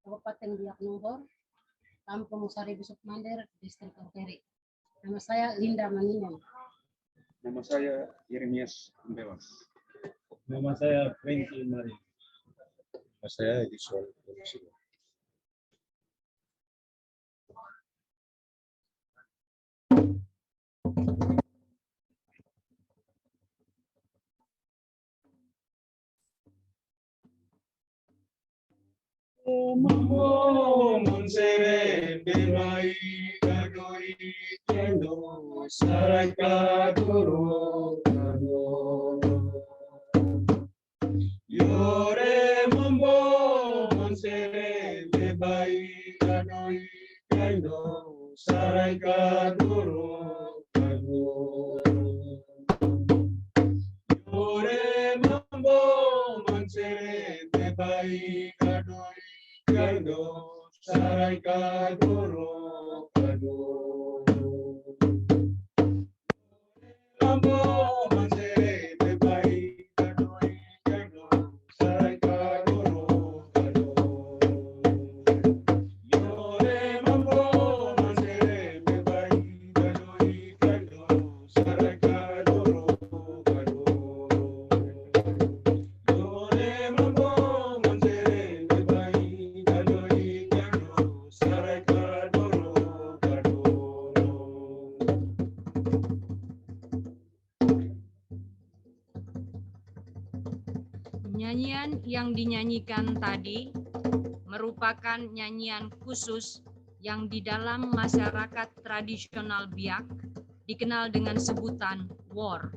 Kabupaten Biak Numfor, Kampung Sari Besuk Mandir, Distrik Arteri. Nama saya Linda Maninan. Nama saya Yeremias Ambewas. Nama saya Franky Mari. Nama saya Yusuf Yusuf. Monsere bebai kadoi kendo sarai kadoro Yore mambo monsere bebai kadoi kendo sarai kadoro Yore mambo monsere bebai kadoi kendo sarai kadoro mambo monsere bebai kadoi kendo sarai kadoro Yore mambo monsere bebai kadoi kendo sarai kadoro Yore mambo monsere bebai kadoi kendo sarai kadoro Nyanyian yang dinyanyikan tadi merupakan nyanyian khusus yang di dalam masyarakat tradisional Biak dikenal dengan sebutan war.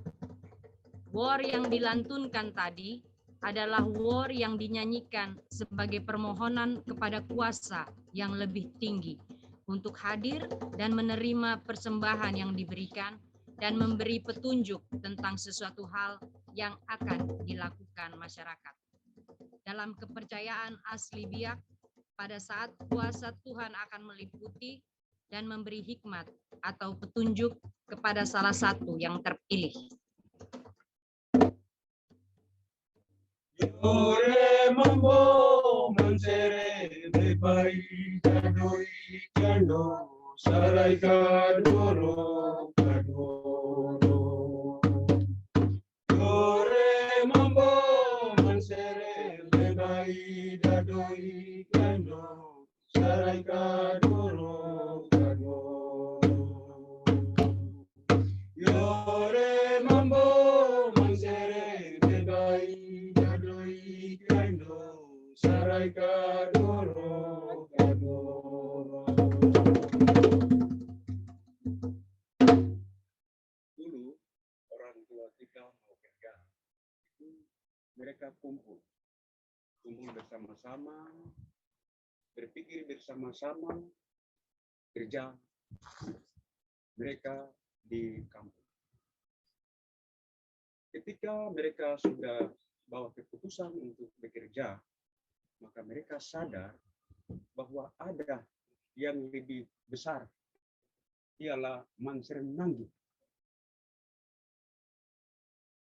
War yang dilantunkan tadi adalah war yang dinyanyikan sebagai permohonan kepada kuasa yang lebih tinggi untuk hadir dan menerima persembahan yang diberikan dan memberi petunjuk tentang sesuatu hal yang akan dilakukan masyarakat. Dalam kepercayaan asli Biak, pada saat kuasa Tuhan akan meliputi dan memberi hikmat atau petunjuk kepada salah satu yang terpilih. Yore mambo monsere bebai kadoi kendo sarai kadoro Yore mambo monsere bebai kadoi kendo sarai kadoro Yore mambo monsere bebai kadoi kendo sarai kadoro Dulu orang tua kita mau kerja, itu mereka kumpul bersama-sama, berpikir bersama-sama, kerja mereka di kampung. Ketika mereka sudah bawa keputusan untuk bekerja, maka mereka sadar bahwa ada yang lebih besar, ialah Manser Nanggi.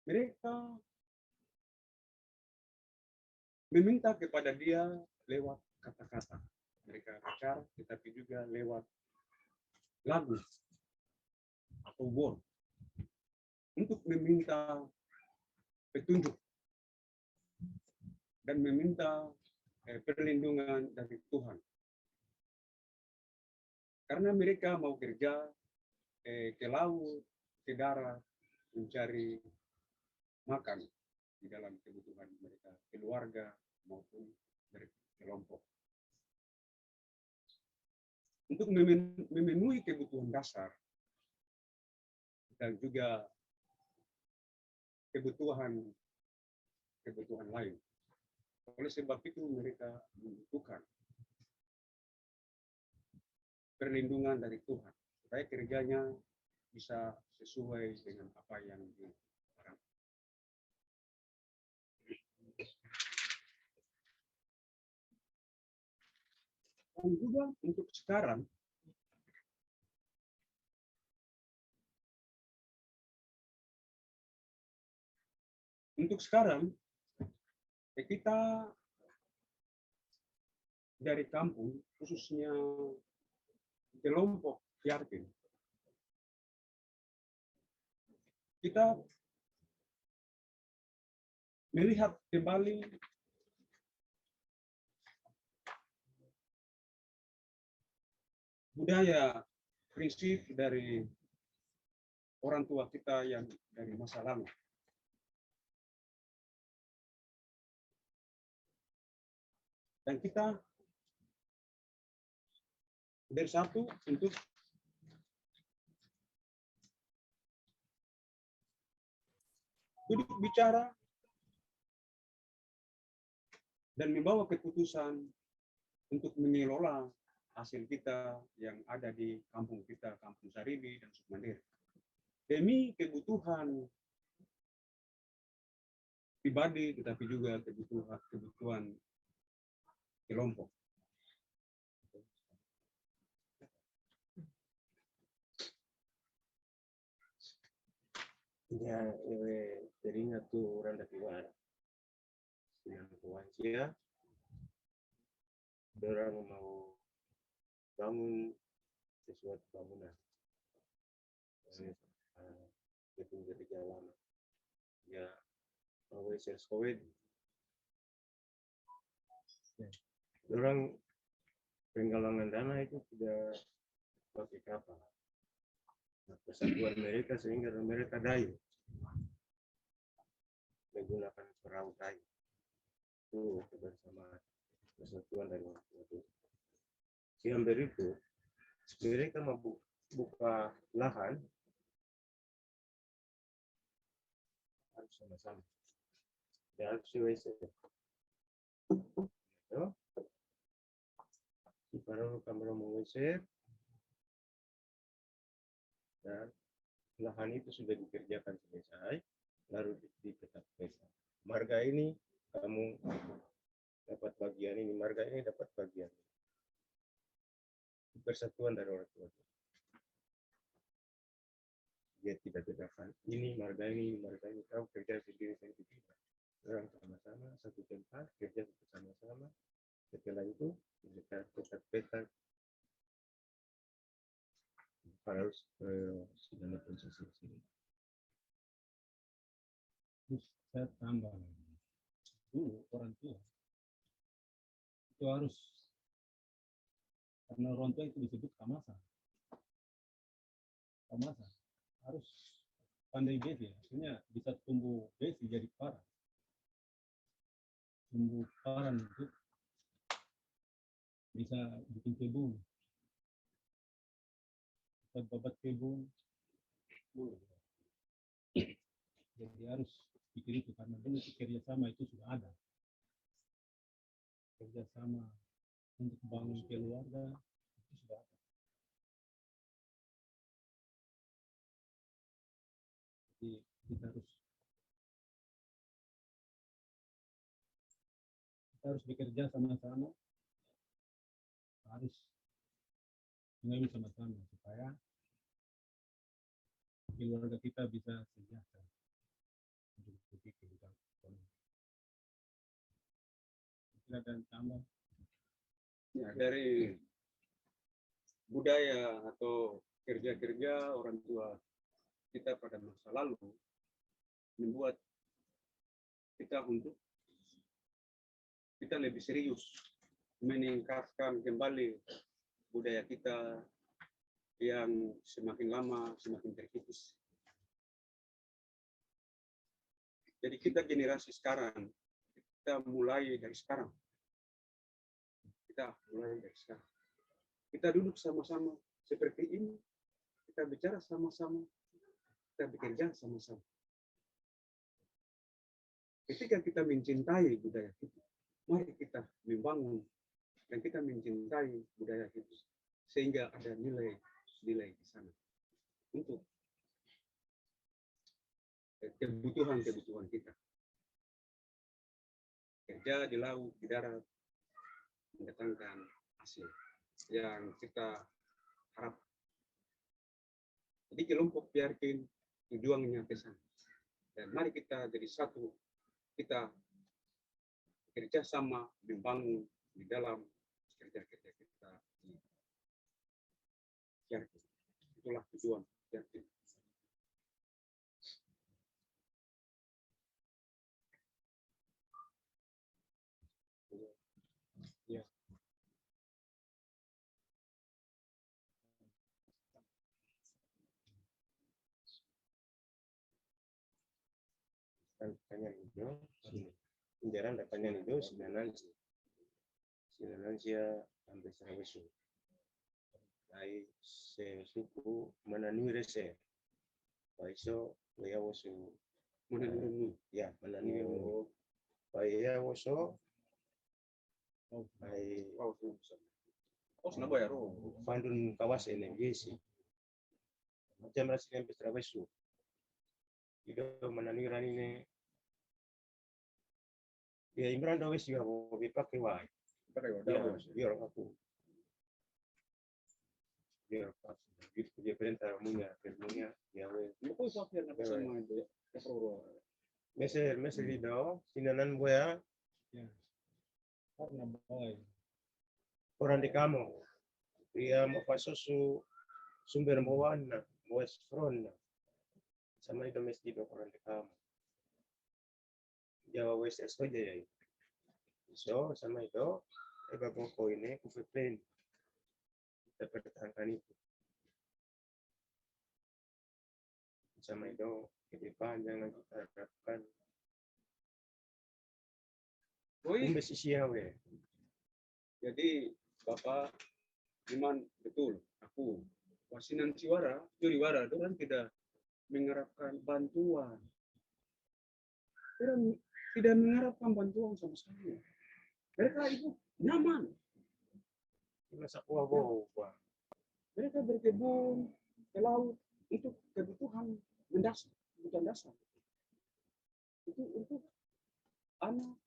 Mereka meminta kepada dia lewat kata-kata. Mereka bicara, tetapi juga lewat lagu atau word untuk meminta petunjuk dan meminta perlindungan dari Tuhan. Karena mereka mau kerja ke laut, ke darat, mencari makan di dalam kebutuhan mereka, keluarga maupun berkelompok. Untuk memenuhi kebutuhan dasar dan juga kebutuhan lain. Oleh sebab itu mereka membutuhkan perlindungan dari Tuhan supaya kerjanya bisa sesuai dengan apa yang diharapkan. Dan juga untuk sekarang kita dari kampung, khususnya kelompok Yarkin, kita melihat kembali budaya prinsip dari orang tua kita yang dari masa lalu. Dan kita bersatu untuk duduk bicara dan membawa keputusan untuk mengelola hasil kita yang ada di kampung kita, Kampung Saribi dan Sukmandiri, demi kebutuhan pribadi, tetapi juga kebutuhan kelompok. Ya, teringat tuh orang dari luar. Yang kuancia, orang mau bangun sesuatu bangunan. Gedung gereja lama. Ya, mau Serskowed. Orang penggalangan dana itu tidak pakai kapal. Nah, persatuan mereka sehingga mereka daya menggunakan perahu kayu. Itu kebersamaan persatuan dari waktu itu. Siang berikut mereka membuka lahan harus sama-sama. Ya harus WC. Ya. Baru kamera WC dan lahan itu sudah dikerjakan selesai, lalu ditetapkan. Marga ini kamu dapat bagian ini, marga ini dapat bagian. Persatuan dari orang tua. Dia tidak bedakan. Ini marga ini tahu kerja sendiri. Orang sama-sama satu tempat kerja bersama-sama. Setelah itu kita tetap harus segala proses sini. Terus saya tambah dulu orang tua itu harus, karena orang tua itu disebut kamasa harus pandai besi, artinya bisa tumbuh besi jadi parang, tumbuh parang itu bisa bikin kebun, bisa babat kebun. Jadi harus pikir itu, karena dulu kerjasama itu sudah ada, kerjasama untuk bangun keluarga itu sudah ada. Jadi kita harus bekerja sama-sama, harus mengambil sama-sama supaya keluarga kita bisa sejahtera. Silakan tambah. Ya, dari budaya atau kerja-kerja orang tua kita pada masa lalu membuat kita lebih serius meningkatkan kembali budaya kita yang semakin lama semakin terkikis. Jadi kita generasi sekarang, kita mulai dari sekarang. Kita duduk sama-sama seperti ini, kita bicara sama-sama, kita bekerja sama-sama. Ketika kita mencintai budaya kita, mari kita membangun dan kita mencintai budaya kita sehingga ada nilai di sana untuk kebutuhan kita. Kerja di laut, di darat, mendatangkan hasil yang kita harap. Jadi kelompok Yarkin tujuannya ke sana. Dan mari kita jadi satu, kita bekerja sama membangun di dalam kerja-kerja kita di Yarki. Itulah tujuan Yarki. Ya. Pertanyaan itu, penjara pertanyaan itu sinanansia sampai serawesu. Ai se suku menanui rese. Paiso ya wasu Menurunmu. ya menanui. Paya waso ai Oh, kenapa ya, Ro? pandun kawas NMGC. Macam rasa yang serawesu. Itu menanui rani ne. Ya Imran dah wes juga mau dipakai wah. Pakai Biar wadah. biar aku. Biar pas. Dia perintah munya ya wes. Mau pakai apa sama itu? Ro. Mesel video sinanan boya Karena baik. orang di kamu. Dia mau pasosu sumber mawana, west front. Sama itu mesti orang di kamu. Jawa West SO aja ya. So sama itu, babongko ini kufitin. Kita pertahankan itu. Sama itu ke depan jangan kita harapkan. Oi, Kumbes isiawe. jadi Bapak Iman betul, aku Wasinan Ciwara, Juriwara itu kan tidak mengharapkan bantuan. Tidak mengharapkan bantuan sama sekali. Mereka itu nyaman. Masa kuah. Mereka berkebun ke laut itu kebutuhan mendasar, kebutuhan dasar. Itu untuk anak,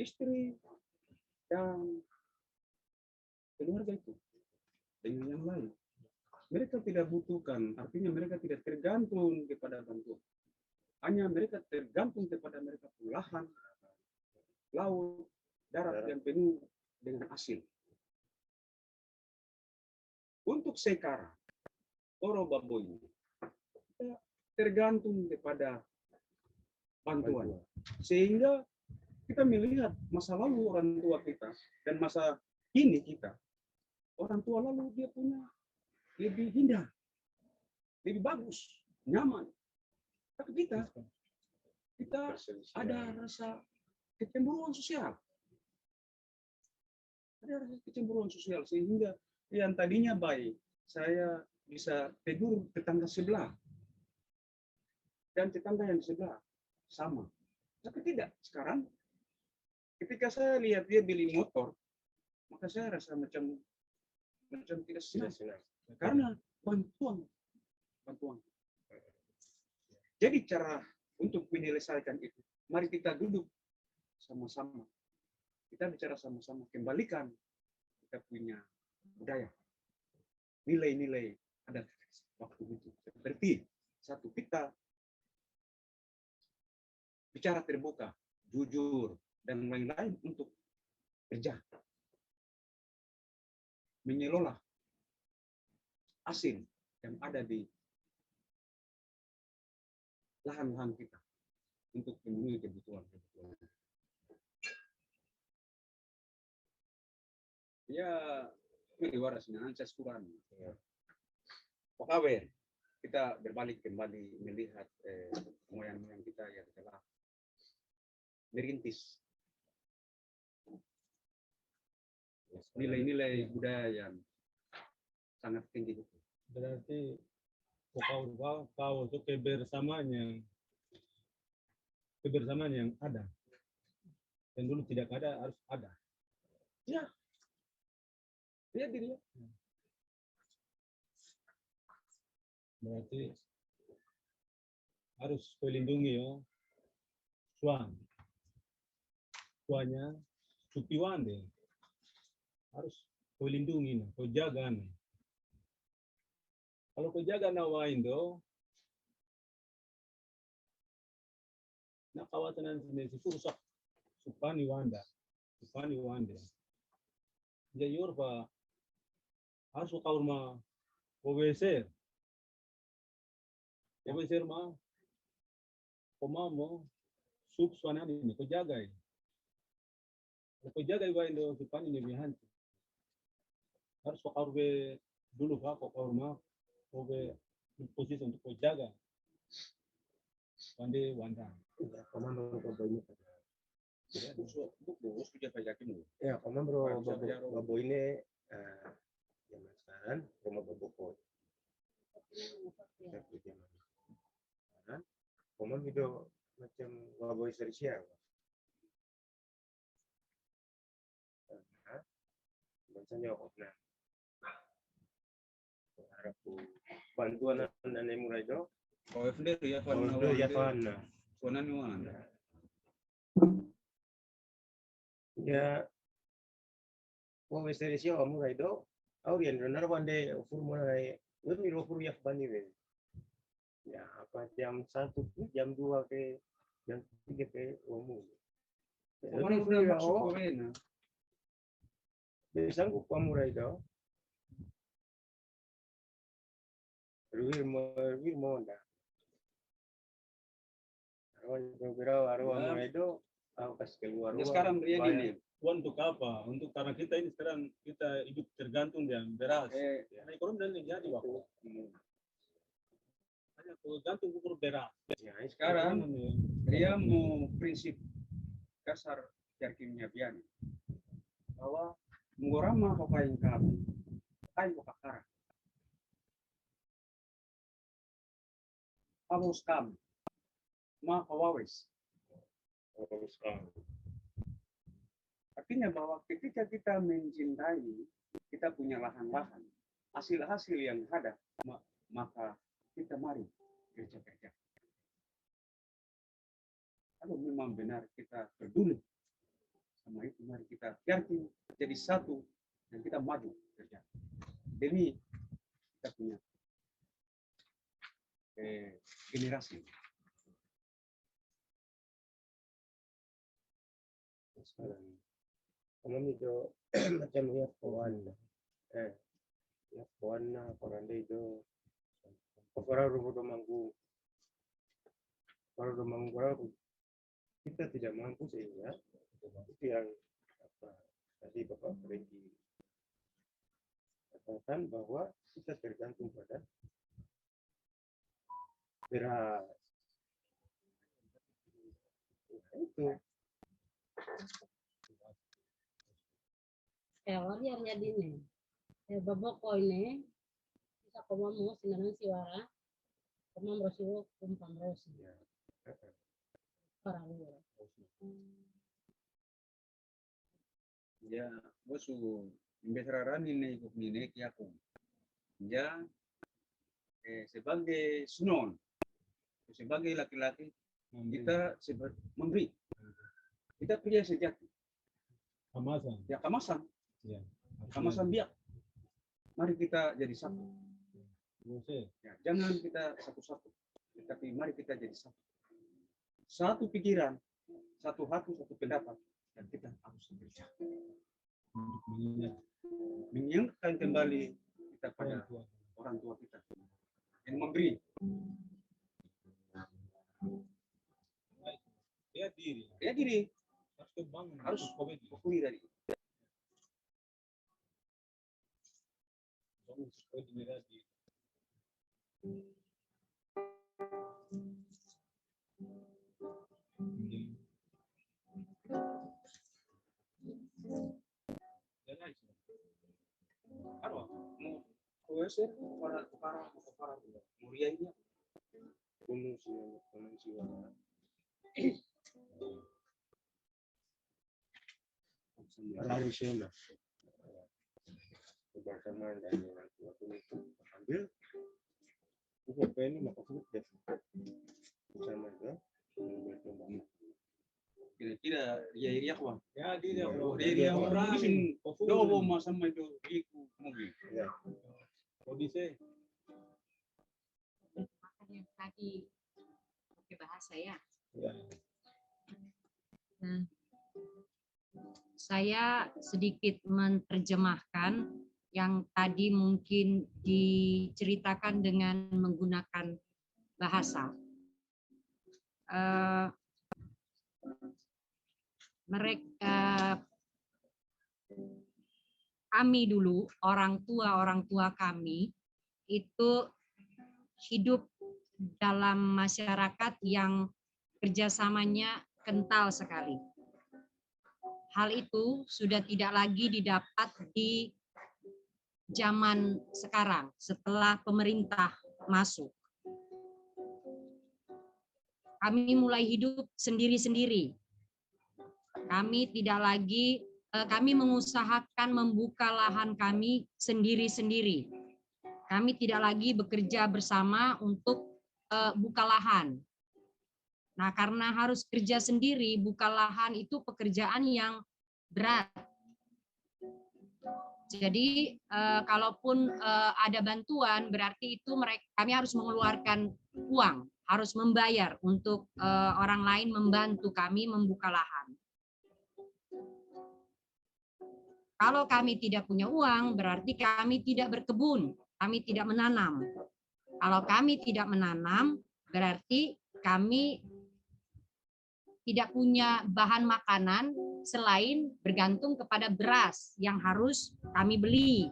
istri, dan keluarga itu dengan yang lain. Mereka tidak butuhkan, artinya mereka tidak tergantung kepada bantuan. Hanya mereka tergantung kepada mereka lahan, laut, darat yang penuh dengan hasil. Untuk sekarang, Oro Babo ini kita tergantung kepada bantuan. Sehingga kita melihat masa lalu orang tua kita dan masa kini kita. Orang tua lalu dia punya lebih indah, lebih bagus, nyaman. Tapi kita ada rasa kecemburuan sosial. Ada rasa kecemburuan sosial sehingga yang tadinya baik, saya bisa tegur tetangga sebelah dan tetangga yang di sebelah sama. Tapi tidak, sekarang ketika saya lihat dia beli motor, maka saya rasa macam tidak senang karena bantuan. Jadi cara untuk menyelesaikan itu, mari kita duduk sama-sama. Kita bicara sama-sama, kembalikan kita punya budaya, nilai-nilai adat waktu itu. Seperti satu, kita bicara terbuka, jujur, dan lain-lain untuk kerja. Mengelola hasil yang ada di lahan-lahan kita untuk memenuhi kebutuhan. Ya, ini waras saya kurang. Pokoknya kita berbalik kembali melihat moyang-moyang kita yang telah merintis nilai-nilai budaya yang sangat tinggi itu. Berarti kau itu kebersamaan yang ada. Yang dulu tidak ada harus ada. Ya. Lihat diri. Berarti harus kau lindungi suanya supiwande harus kau lindungi, kau jaga. Kalau kau jaga nawa Indo, na kawasan sini rusak supani wanda. jadi Yorba harus kau rumah OBC mah komamo sub suana ini kau jaga ini Indo depan ini bihan harus kau be dulu kau rumah kau be posisi untuk kau jaga pande wandang Komando Baboy ini. Buku sudah pajakin dulu. Ya, Komando Bisa biar- Baboy ini zaman sekarang rumah Baboy. Tapi zaman sekarang Komando itu macam Baboy Serisia. Misalnya nah harap bantuan dan mulai itu Oh, sendiri ya, kalau itu ya kan Sonan mana? ya Baboy Serisia mulai itu Aurian benar wande mulai itu ofur ya bani ya apa jam 1 jam 2 ke jam 3 ke umum Orang sudah masuk ke Wena. bisa gua mulai itu wir mau dah arwah mulai itu aku kasih keluar Ya, sekarang dia gini. untuk apa untuk karena kita ini sekarang kita hidup tergantung dengan beras karena ekonomi dan jadi waktu hanya tergantung ukur beras ya Sekarang dia mau prinsip dasar kimia bian bahwa mengorama papain kami kayu kakara harus kami ma kawawes artinya bahwa ketika kita mencintai kita punya lahan-lahan hasil-hasil yang ada maka kita mari kerja kalau memang benar kita peduli sama itu mari kita yakin jadi satu dan kita maju kerja demi kita punya generasi sekarang kalau itu macam ya kawan ya kawan orang itu orang rumah kita tidak mampu sehingga itu yang apa tadi Bapak Franky katakan bahwa kita tergantung pada beras itu Wajar jadi nih. Baboko ini bisa komamu sinanan siwara komam rosiwo kumpang rosi. Paralu. ya bosu besararan ini ikut nini kiaku ya sebagai sunon sebagai laki-laki kita memberi kita pria sejati kemasan ya kamasan ya kamasan biak mari kita jadi satu ya, jangan kita satu-satu tetapi mari kita jadi satu pikiran satu hati satu pendapat dan kita harus bekerja mengingatkan kembali kita pada orang tua kita yang memberi dia diri harus kebangun harus pulih dari para murianya Arizona kebersamaan dan orang tua itu ambil apa ini maka sudah bersama ya kira-kira dia wah ya dia orang dobo sama itu iku mobil ya kondisi Makanya tadi pakai bahasa ya. ya Nah, saya sedikit menerjemahkan yang tadi mungkin diceritakan dengan menggunakan bahasa. Kami dulu, orang tua kami itu hidup dalam masyarakat yang kerjasamanya kental sekali. Hal itu sudah tidak lagi didapat di zaman sekarang setelah pemerintah masuk. Kami mulai hidup sendiri-sendiri. Kami mengusahakan membuka lahan kami sendiri-sendiri. Kami tidak lagi bekerja bersama untuk buka lahan. Nah, karena harus kerja sendiri, buka lahan itu pekerjaan yang berat. Jadi, kalaupun ada bantuan, berarti itu kami harus mengeluarkan uang, harus membayar untuk orang lain membantu kami membuka lahan. Kalau kami tidak punya uang, berarti kami tidak berkebun, kami tidak menanam. Kalau kami tidak menanam, berarti kami tidak punya bahan makanan selain bergantung kepada beras yang harus kami beli.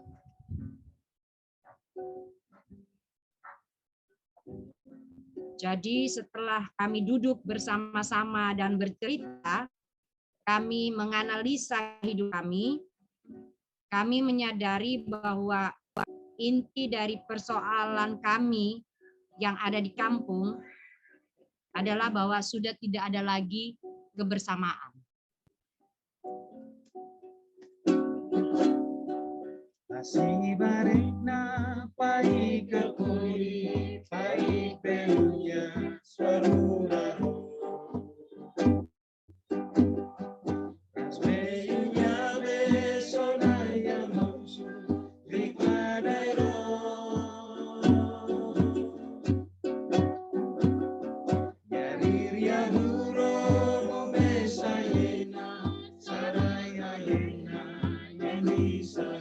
Jadi setelah kami duduk bersama-sama dan bercerita, kami menganalisa hidup kami menyadari bahwa inti dari persoalan kami yang ada di kampung adalah bahwa sudah tidak ada lagi kebersamaan. Asih bareng na pai kakuri pai pelunya suaruraro. Rasmeinya besona yang mausu rikadairo. Yariria huro momesayena saraya yena yenisa.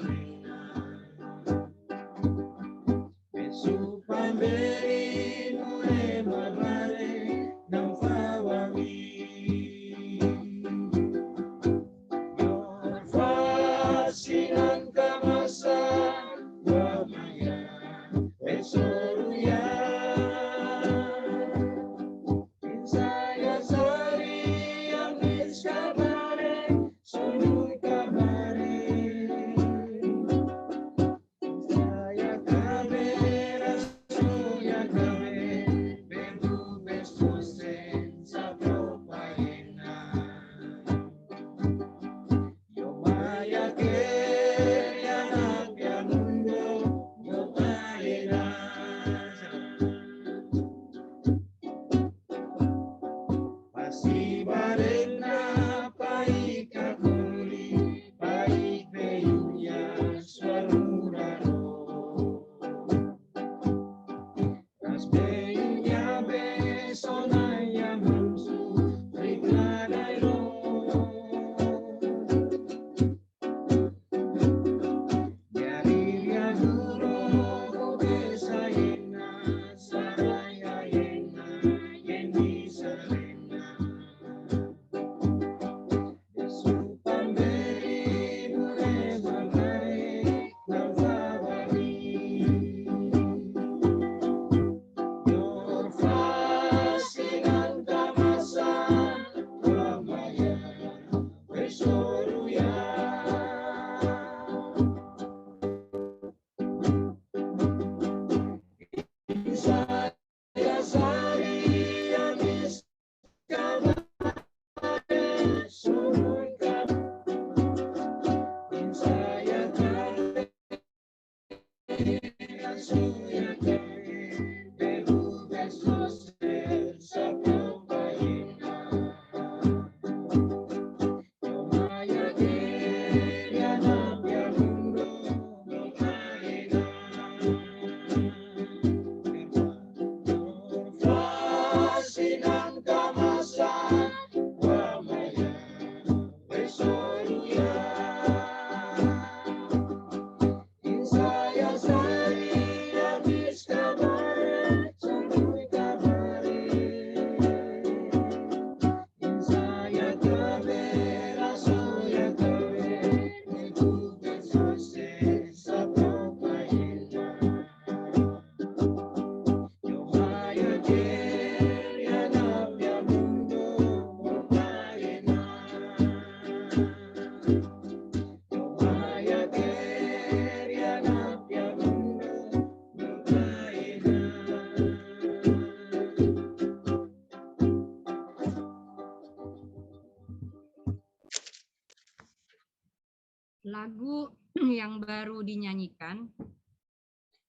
Lagu yang baru dinyanyikan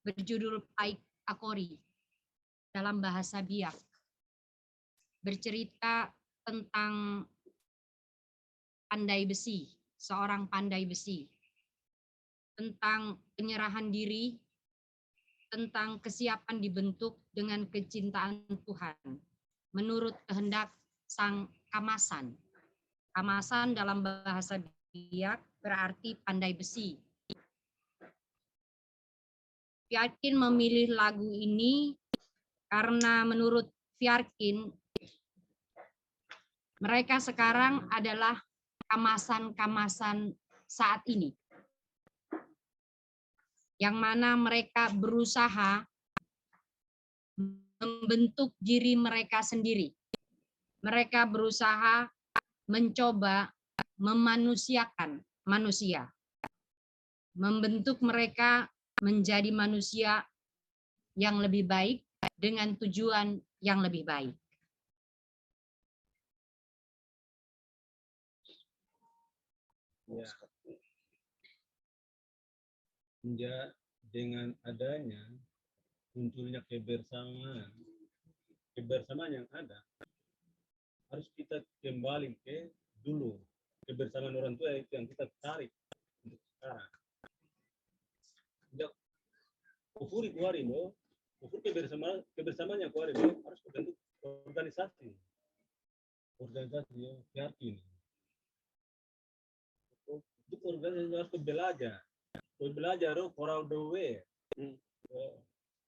berjudul Paik Akori dalam bahasa Biak. Bercerita tentang pandai besi, seorang pandai besi. Tentang penyerahan diri, tentang kesiapan dibentuk dengan kecintaan Tuhan. Menurut kehendak sang kamasan. Kamasan dalam bahasa Biak berarti pandai besi. Fiarkin memilih lagu ini karena menurut Fiarkin mereka sekarang adalah kamasan-kamasan saat ini. Yang mana mereka berusaha membentuk diri mereka sendiri. Mereka berusaha mencoba memanusiakan manusia. Membentuk mereka menjadi manusia yang lebih baik dengan tujuan yang lebih baik. Ya, dengan adanya munculnya kebersamaan yang ada, harus kita kembali ke dulu kebersamaan orang tua itu yang kita tarik untuk sekarang. Kufuri kuari lo, kufur kebersamaan yang kuari lo harus bentuk organisasi ya, yakin. Untuk organisasi harus belajar lo for the way,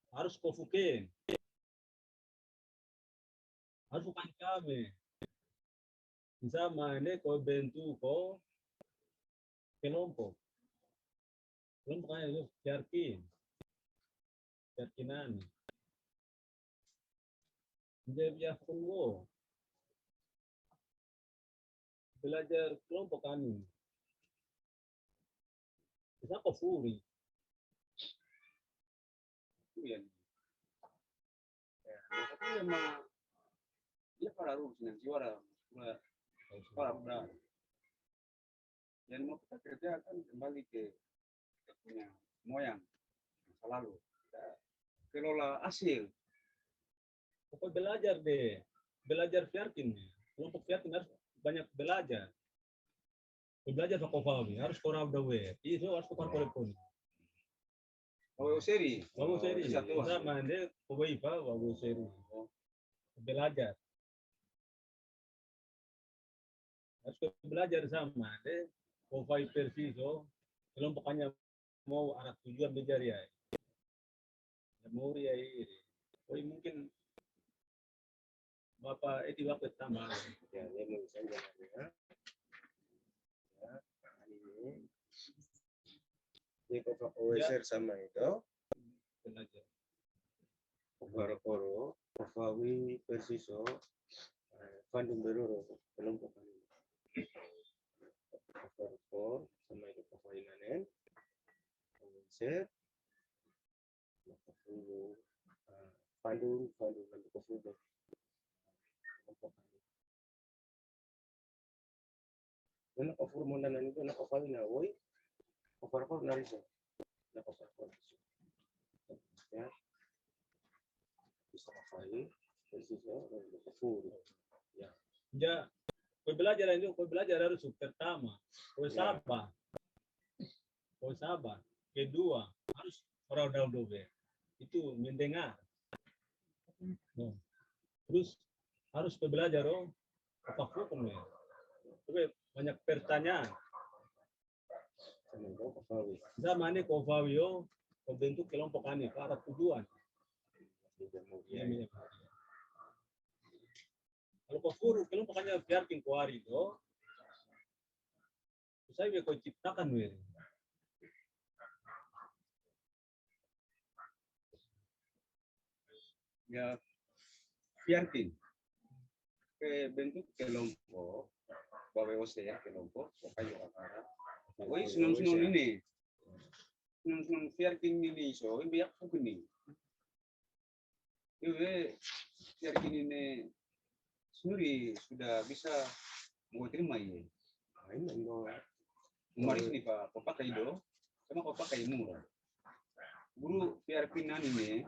harus kofuken, harus bukan kami. Sama ini kau bentuk kau kelompok kayaknya itu keyakinan menjadi aku belajar kelompok kami bisa kau furi Ya, tapi memang dia para rules dan suara para dan mau kita kerjakan kembali ke kita punya moyang masa lalu. Kita kelola hasil. Kau belajar Fiarkin. Kelompok Fiarkin harus banyak belajar. Kau belajar kau Fawi, harus kau the way. Itu harus kau telepon. Wawo seri. Satu sama dia kau Ipa, wawo seri. Belajar. Harus kau belajar sama dia. Kau Fawi persiso. Kelompokannya mau arah tujuan mencari ya. Mau ya ini. Kau mungkin Bapak itu waktu tambah. Ya, dia mau saja ya. Ya, ini. Ini kok OSR sama itu. Belajar. Koro-koro, Kofawi, Persiso, Bandung Beroro, kelompok kami. Koro sama itu Kofawi Nanen, OSR, Kofawi, Bandung dan Kofawi. Nak offer mo na nito na kofal na oy. Offer ko na riso. Na offer ko. Ya. Bisa kofal. Persis ya, offer. Ya. Ya, kau belajar harus pertama, kau sabar. Kedua, harus orang dobe. Itu mendengar. No. Terus harus belajar apa hukum ya. Banyak pertanyaan. Zaman ini Kofawi kau bentuk kelompok kami ke arah tujuan. Ya, kalau kau kelompokannya Fiarkin kuari itu, saya kau ciptakan wer. Ya, Fiarkin. Ke bentuk kelompok. Bawa ya kelompok, kayu akara. Oh, senang-senang ini. Senang-senang Fiarkin ini, so ini biak aku ini. Ini Fiarkin ini sendiri sudah bisa mau terima ya. Ini enggak. Umaris nih Pak, Papa Kaido sama Papa Kaimu. Guru Piarpinan ini,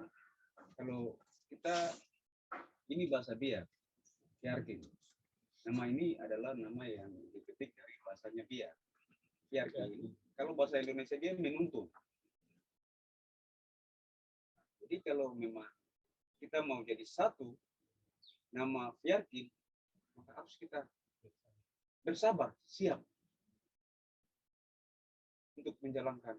kalau kita ini bahasa Biak, Piarkin. Nama ini adalah nama yang dipetik dari bahasanya Biak. Piarkin. Kalau bahasa Indonesia dia menuntun. Jadi kalau memang kita mau jadi satu nama Piarkin, maka harus kita bersabar, siap untuk menjalankan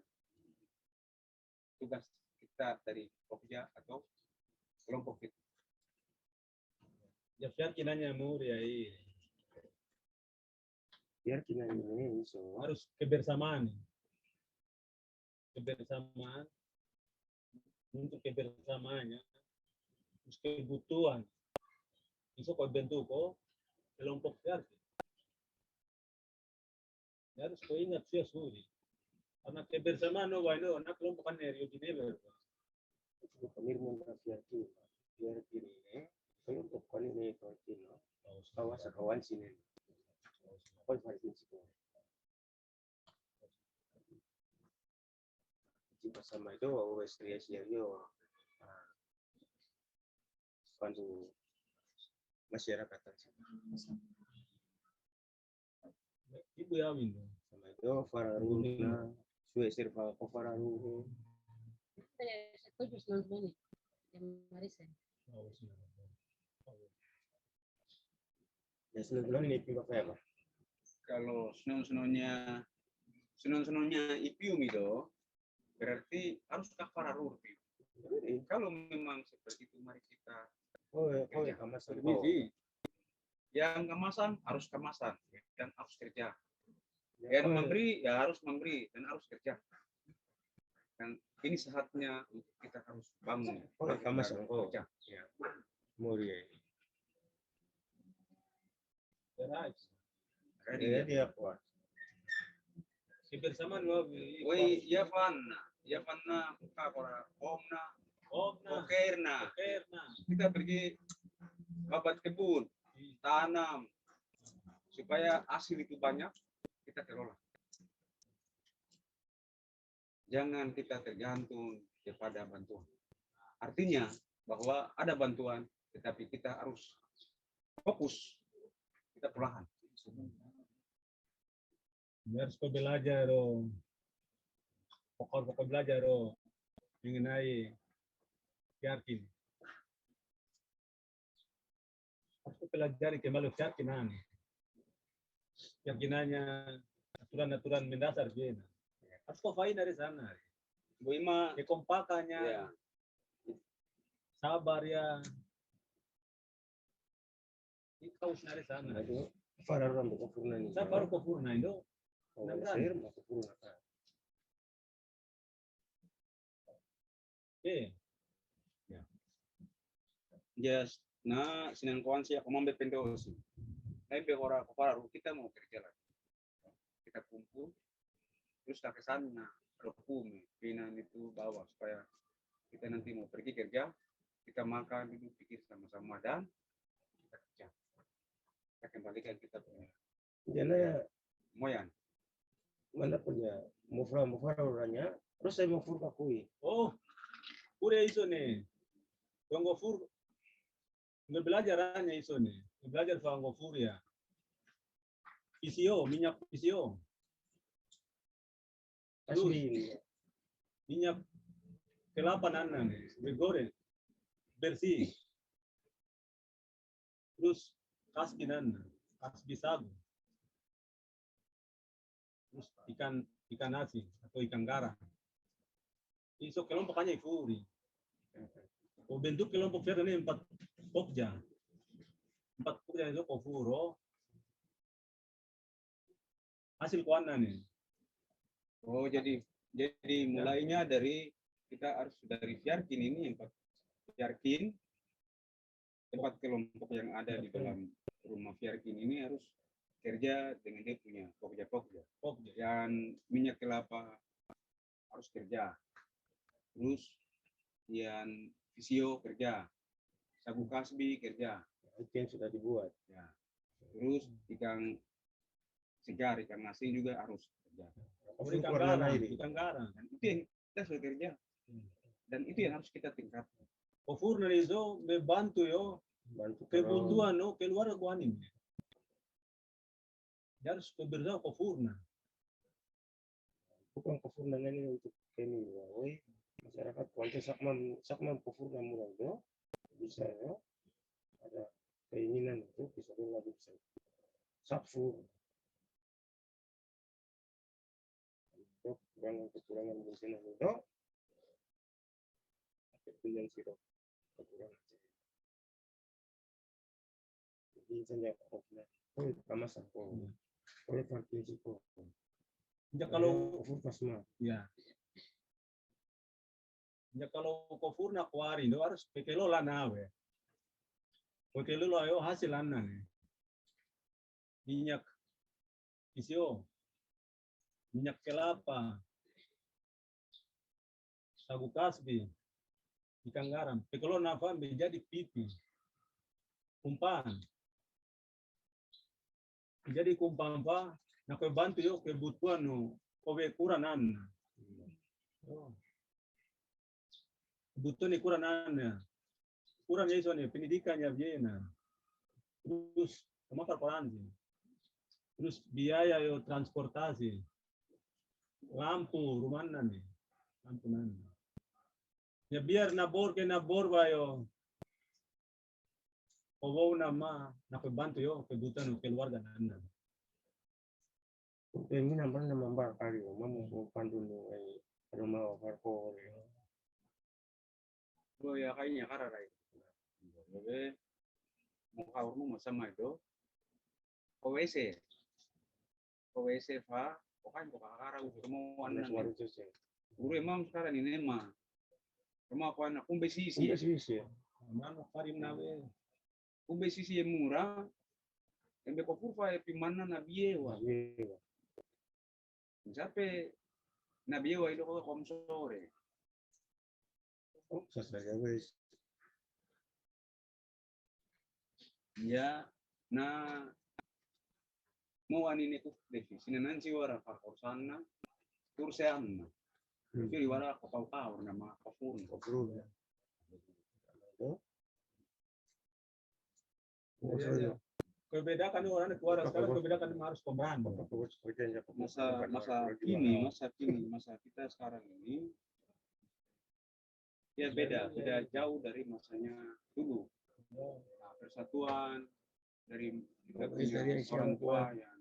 tugas kita dari Pokja atau kelompok kita. Ya keyakinannya mulia ini. Biar kita ini so. Harus kebersamaan. Kebersamaan. Untuk kebersamaannya, terus kebutuhan. Itu kau bentuk kelompok Piarkin. Harus kau ingat suri. Karena kebersamaan anak kelompok kan Rio di Never. Komitmen Piarkin. Piarkin ini kelompok kali ini Piarkin. Kawas kawan sini. Kau Piarkin sih. Bersama itu restriasi yo pandu masyarakat Ibu ya Win. sama itu fararuna suwe sirva ko fararu Saya setuju sama ini. Yang Marisa. ya sebenarnya ini pipa apa Kalau senon-senonnya ipium itu berarti harus kafararur. Kalau memang seperti itu, mari kita ya kamasan yang kemasan harus kemasan dan harus kerja. Yang memberi ya harus memberi dan harus kerja. Dan ini saatnya untuk kita harus bangun. kamasan ko Kerja. Ya. mulia Ready, dia ya. dia kuat Kebersamaan Woi, ya Fanna, buka kora, Omna, Okerna. Kita pergi babat kebun, tanam, supaya hasil itu banyak, kita kelola. Jangan kita tergantung kepada bantuan. Artinya bahwa ada bantuan, tetapi kita harus fokus, kita perlahan. Harus kau belajar pokok-pokok belajar mengenai Piarkin. Harus kau pelajari kembali keyakinan. Keyakinannya aturan-aturan mendasar dia. Harus kau fain dari sana. Bu Ima, Kekompakannya, ya, sabar ya. Itu kau dari sana. itu fararu ambil kepurna ini Saya baru kau purna itu. sir mau kepurna Oke. yes, nah sinan kawan siya kumambe pendosi. Tapi ora kepala kita mau kerja lagi. Kita kumpul, terus tak kesana, rekume, pinan itu bawa supaya kita nanti mau pergi kerja, kita makan, duduk pikir sama-sama dan kita kerja. Kita kembalikan kita punya jadi ya moyan. mana punya mufra orangnya terus saya mau furka kui Oh, udah iso nih. Yang gofur nggak belajarannya iso nih. Belajar soal gofur ya. PCO, minyak PCO. asli Minyak kelapa nana nih, digoreng, bersih. Terus kasbi nana, kasbi sagu. Terus ikan nasi atau ikan garang. Iso kelompokannya ifuri. O bentuk kelompok Piarkin ini 4 pokja. 4 pokja itu kofuro. Hasil kuana nih. Oh, jadi mulainya dari kita harus dari Piarkin ini 4 Piarkin, 4 kelompok yang ada di dalam rumah Piarkin ini harus kerja dengan dia punya pokja. Yang minyak kelapa harus kerja. Terus yang visio kerja. Sagu kasbi kerja. itu yang sudah dibuat Ya. Terus ikan segar, ikan nasi juga harus kerja. Berikan Warna garang, ini. ikan garang. Dan itu yang kita sudah kerja. Dan itu yang harus kita tingkatkan. Kofurna itu membantu yo Bantu kalau kebutuhan no keluar kuanin. Harus berbeda kofurna. bukan kufurna ini untuk ini ya, woi masyarakat kuanti sakman kufurna mulai itu bisa ya ada keinginan itu bisa bisa sabsu untuk kekurangan mungkin itu kemudian sih kekurangan jadi saja kofurna oh kamasan oleh partisipasi Ya kalau kufurna ya. Ya kalau kofurna kuari itu harus pekelo nawe. Pekelo ayo hasil anan. Minyak isio. Minyak kelapa. Sagu kasbi. Ikan garam. Pekelo nafa menjadi pipi. Kumpan. Jadi kumpan pa na bantu yo kebutuhan no kowe kuranan. Kebutuhan kuranan. Kurang iso nih pendidikannya biena. Terus sama korporasi. Terus biaya yo transportasi. Lampu rumahna nih. Lampu nana. Ya biar nabor bayo. Kowo nama nak bantu yo kebutuhan keluarga nana. ini namanya membar kali mau pandu nih rumah parko Lo ya kayaknya karena jadi mau kamu sama itu OWC fa pokoknya kakara mau anak anak itu sih guru emang sekarang ini mah rumah aku anak kumbe sisi sih Mana karim nawe. kumbe sisi yang murah yang bekopufa ya pimana nabiewa sampai nabiewa itu kok komsore saya wes ya na mau anine ku defi sinan si wara fakor sana turseanna jadi wara kau nama kafur Kebedakan orang keluar sekarang kebedakan harus pembahan. masa kita sekarang ini ya beda jauh dari masanya dulu. Nah, persatuan dari kita punya orang tua yang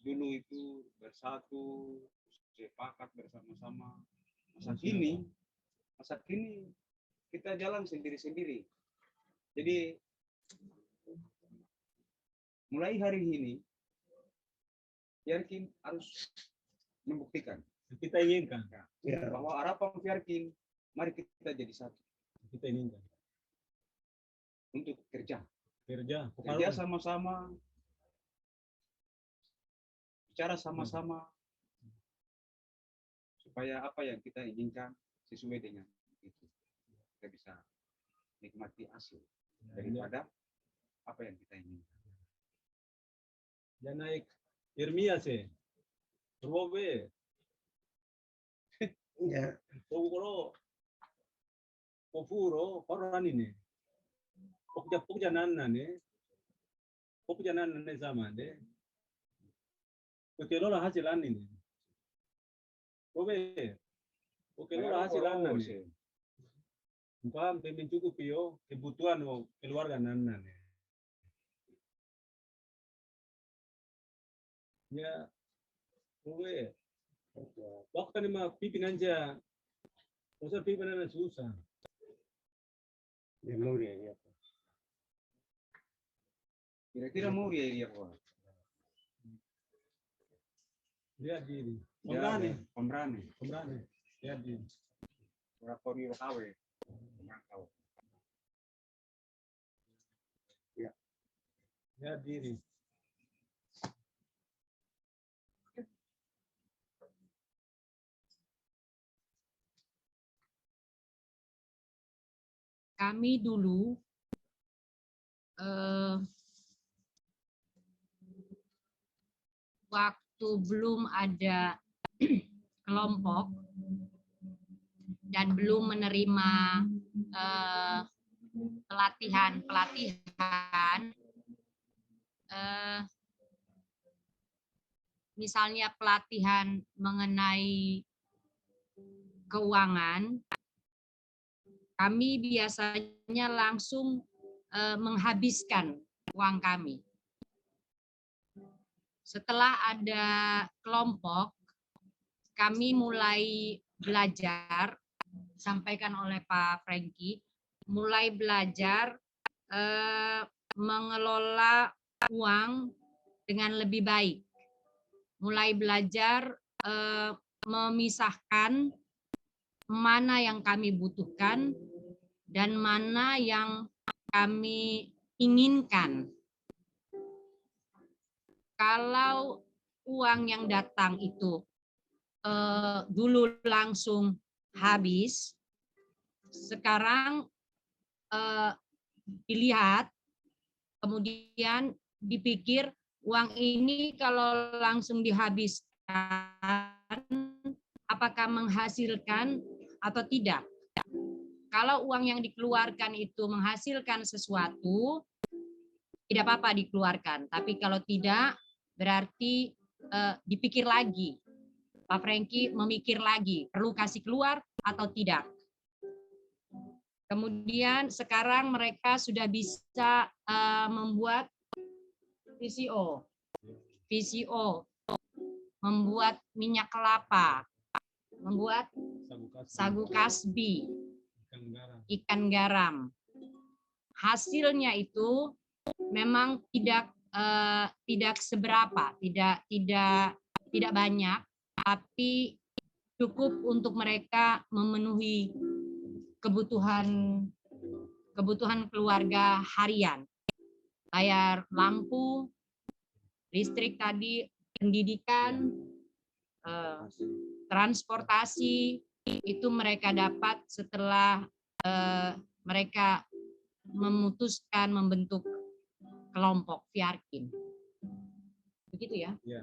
dulu itu bersatu sepakat bersama-sama. Masa kini kita jalan sendiri-sendiri. Jadi mulai hari ini Yarkin harus membuktikan Kita inginkan. bahwa harapan Yarkin mari kita jadi satu. Kita inginkan. Untuk kerja Kerja sama-sama, bicara sama-sama, supaya apa yang kita inginkan sesuai dengan itu. Kita bisa nikmati hasil daripada apa yang kita inginkan. Dan naik Irmia sih. Robe. ya Pokoro. Kofuro koran ini. Pokja nana nih. Pokja nana nih sama deh. Kekelola hasilan ini. Robe. Kekelola hasilan nih. Paham mencukupi yo kebutuhan keluarga nana nih. Ya, gue waktu ini mah pipin aja, usah pipin aja susah. ya mau ya Kira-kira mau dia Pak? Lihat diri, pemberani. lihat diri. Berapa nih kawe? Tahu. Lihat diri. Kami dulu waktu waktu belum ada kelompok dan belum menerima pelatihan misalnya pelatihan mengenai keuangan, kami biasanya langsung menghabiskan uang kami. Setelah ada kelompok, kami mulai belajar, disampaikan oleh Pak Franky, mulai belajar mengelola uang dengan lebih baik. Mulai belajar memisahkan mana yang kami butuhkan dan mana yang kami inginkan. Kalau uang yang datang itu dulu langsung habis, sekarang dilihat, kemudian dipikir uang ini kalau langsung dihabiskan, apakah menghasilkan atau tidak? Kalau uang yang dikeluarkan itu menghasilkan sesuatu, tidak apa-apa dikeluarkan. Tapi kalau tidak, berarti dipikir lagi. Pak Franky memikir lagi, perlu kasih keluar atau tidak. Kemudian sekarang mereka sudah bisa membuat VCO, membuat minyak kelapa, membuat sagu kasbi, ikan garam. Hasilnya itu memang tidak seberapa, tidak banyak, tapi cukup untuk mereka memenuhi kebutuhan keluarga harian. Bayar lampu, listrik tadi, pendidikan, transportasi, itu mereka dapat setelah mereka memutuskan membentuk kelompok Fiarkin. Begitu ya? Ya.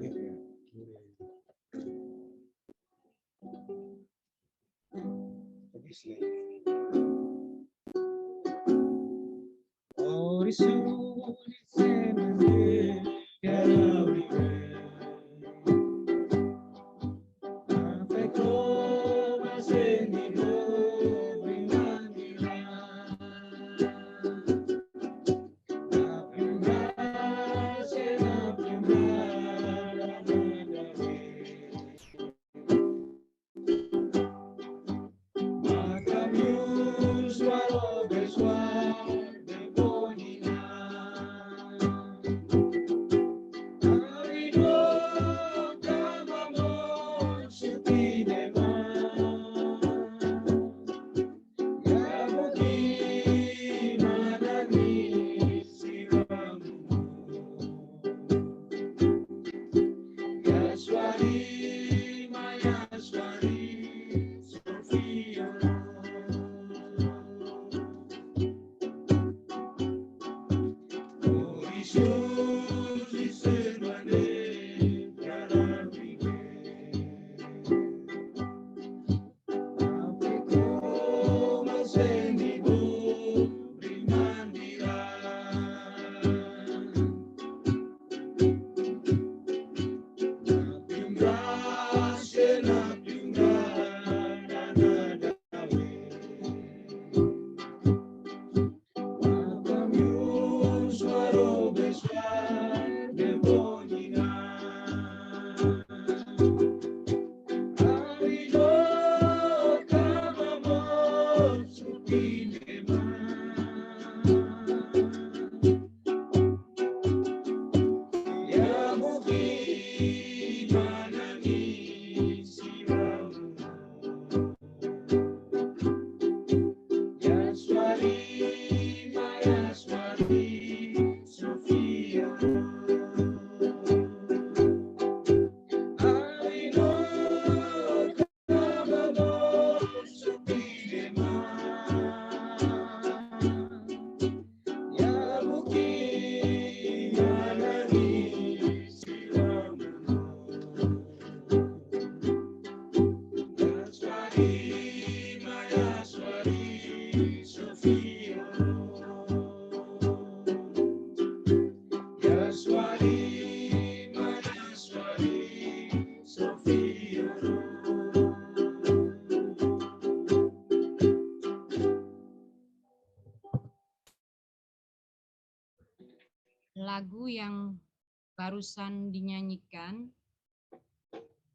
barusan dinyanyikan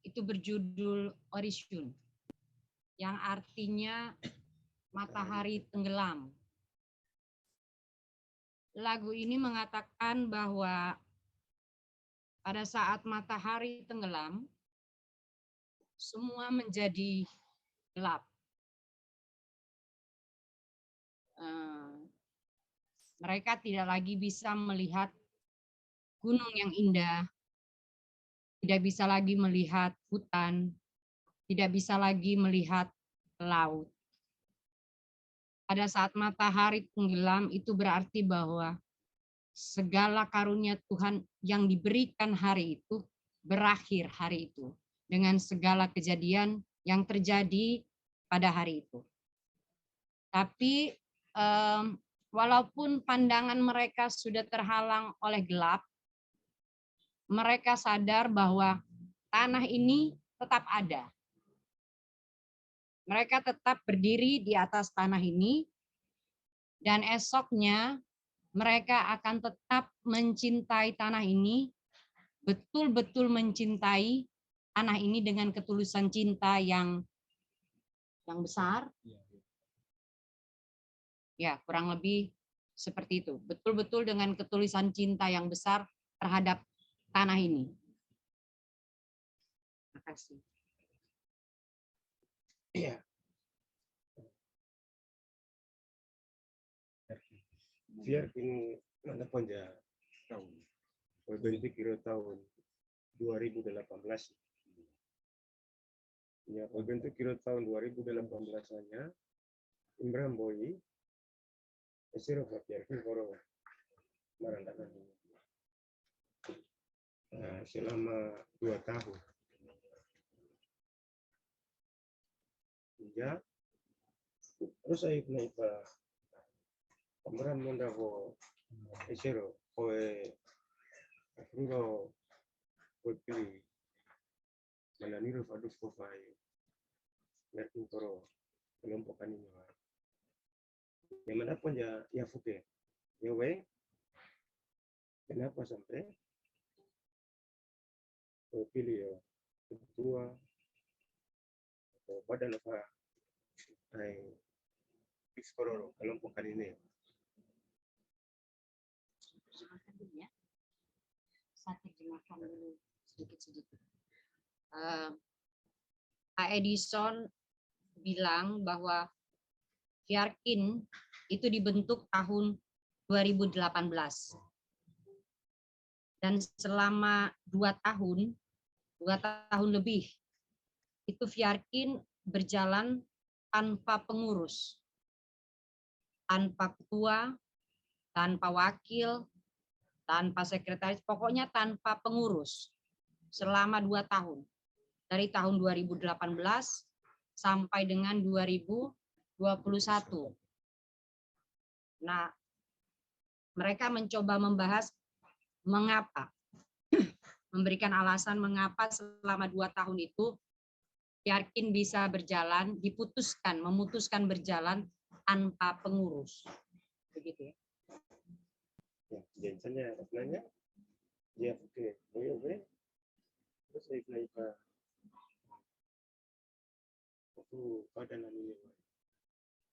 itu berjudul Orisyun, yang artinya matahari tenggelam. Lagu ini mengatakan bahwa pada saat matahari tenggelam, semua menjadi gelap. Mereka tidak lagi bisa melihat gunung yang indah, tidak bisa lagi melihat hutan, tidak bisa lagi melihat laut. Pada saat matahari tenggelam itu berarti bahwa segala karunia Tuhan yang diberikan hari itu berakhir hari itu dengan segala kejadian yang terjadi pada hari itu. Tapi walaupun pandangan mereka sudah terhalang oleh gelap, mereka sadar bahwa tanah ini tetap ada. Mereka tetap berdiri di atas tanah ini, dan esoknya mereka akan tetap mencintai tanah ini, betul-betul mencintai tanah ini dengan ketulusan cinta yang besar. Ya, kurang lebih seperti itu. Betul-betul dengan ketulusan cinta yang besar terhadap tanah ini. Terima kasih. Iya. Biar ini mana pun ya tahun. Berbentuk kira tahun 2018. Ya, berbentuk kira tahun 2018-nya Imran Boy esiro fakiar koro marandakan ini. Selama 2 tahun. Ya, terus saya naik ke Imran Mondavo esiro koe Rulo Kopi Mananiro Fadus Kofai Merkin Koro kelompokan ini. Yang mana pun ya fuke. Ya we. Kenapa sampai pilih ya ketua atau badan apa Piskororo kelompokan ini. Terjemahkan dulu ya. Saya terjemahkan dulu sedikit-sedikit. Pak Edison bilang bahwa Fiarkin itu dibentuk tahun 2018. Dan selama 2 tahun lebih, itu Fiarkin berjalan tanpa pengurus, tanpa ketua, tanpa wakil, tanpa sekretaris, pokoknya tanpa pengurus selama 2 tahun. Dari tahun 2018 sampai dengan 2021. Nah, mereka mencoba membahas mengapa, memberikan alasan mengapa selama 2 tahun itu Fiarkin bisa berjalan, memutuskan berjalan tanpa pengurus. Begitu ya. Ya, jensennya sebenarnya ya oke, oke. Terus saya naik ke waktu pada namanya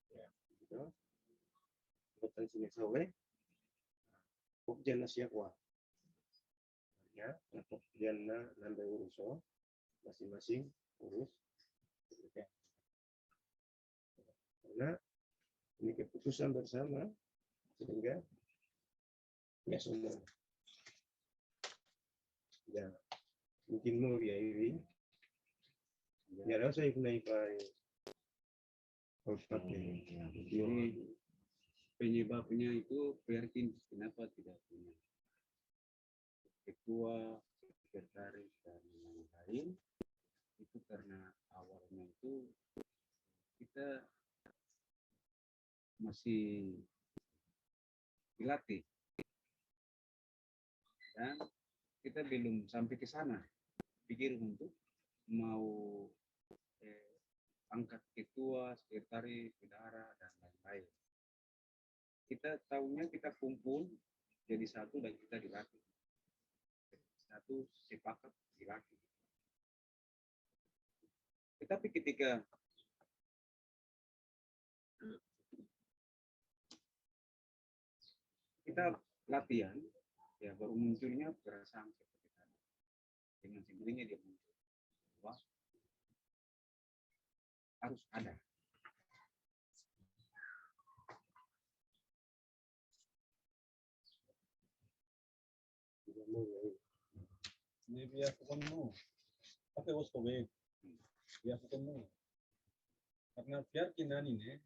ya gitu. Bukan sini sawe. Pokjana siapa? Ya, pokjana nambah uruso masing-masing urus. Karena ini keputusan bersama sehingga ya semua ya mungkin mau ya ini ya rasa saya naik Jadi penyebabnya itu Fiarkin kenapa tidak punya ketua, sekretaris dan lain-lain, itu karena awalnya itu kita masih dilatih dan kita belum sampai ke sana pikir untuk mau angkat ketua, sekretaris, bendahara dan lain-lain. Kita tahunya kita kumpul jadi satu dan kita dilatih. itu sepakat laki. Tetapi ketika kita latihan, ya baru munculnya perasaan seperti tadi. Dengan sendirinya dia muncul. Wah, harus ada. Ini biar ketemu. Pakai oskobek. Biar ketemu. Karena keyakinan ini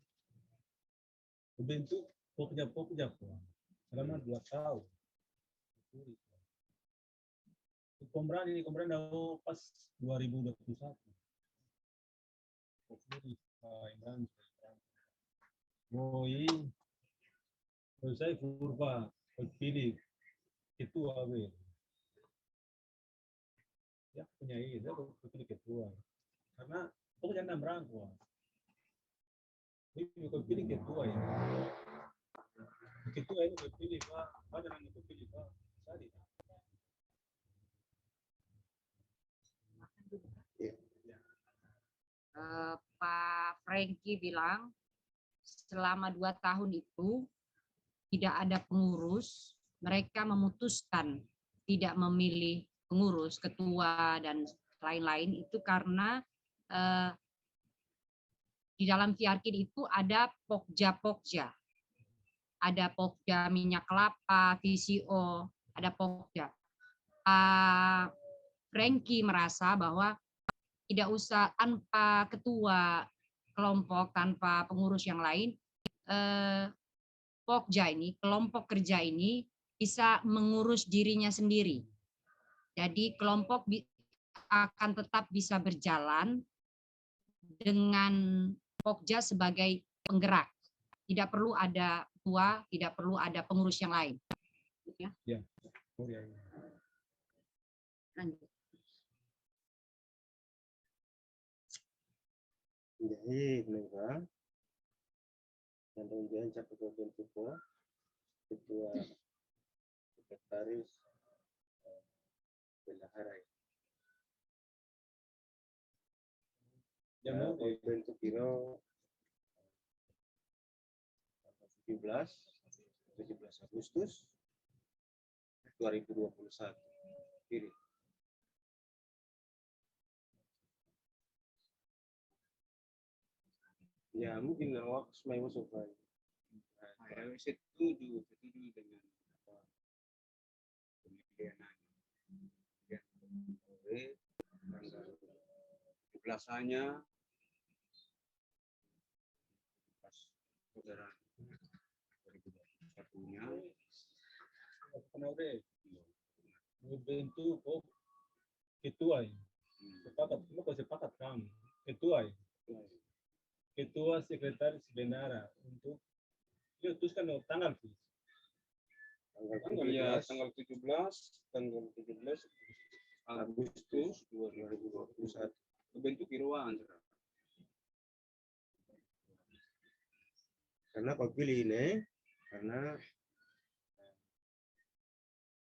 bentuk pokja selama 2 tahun. Kombrang dah pas 2021. Boy, saya kurva pilih ketua be. Ya punya ide, pilih ketua. Karena pokoknya enam rangkua. Ini kau pilih ketua ya. Ketua ini kau pilih pak, ada yang kau pilih pak. Tadi. Pak Franky bilang selama 2 tahun itu tidak ada pengurus, mereka memutuskan tidak memilih pengurus, ketua dan lain-lain itu karena di dalam Fiarkin itu ada pokja, ada pokja minyak kelapa, VCO, ada pokja. Pak Franky merasa bahwa tidak usah tanpa ketua kelompok, tanpa pengurus yang lain, pokja ini, kelompok kerja ini bisa mengurus dirinya sendiri. Jadi kelompok akan tetap bisa berjalan dengan pokja sebagai penggerak. Tidak perlu ada ketua, tidak perlu ada pengurus yang lain. Ya. Ya. Oh, ya. Lanjut. Jadi, mereka dan kemudian cakupan bentuk ketua sekretaris bendahara. Yang mau bentuk biro 17 Agustus 2021. Kiri. Ya mungkin awak semai masuk kan. Saya setuju dengan apa pemilihan oleh tanggal 17-nya pas saudara 2021-nya bentuk ketua ini. Sepakat kami. Ketua ini. Ketua sekretaris bendahara untuk diutuskan tanggal tanggal 17 Agustus 2021 bentuk Irwan. Karena kau pilih ini karena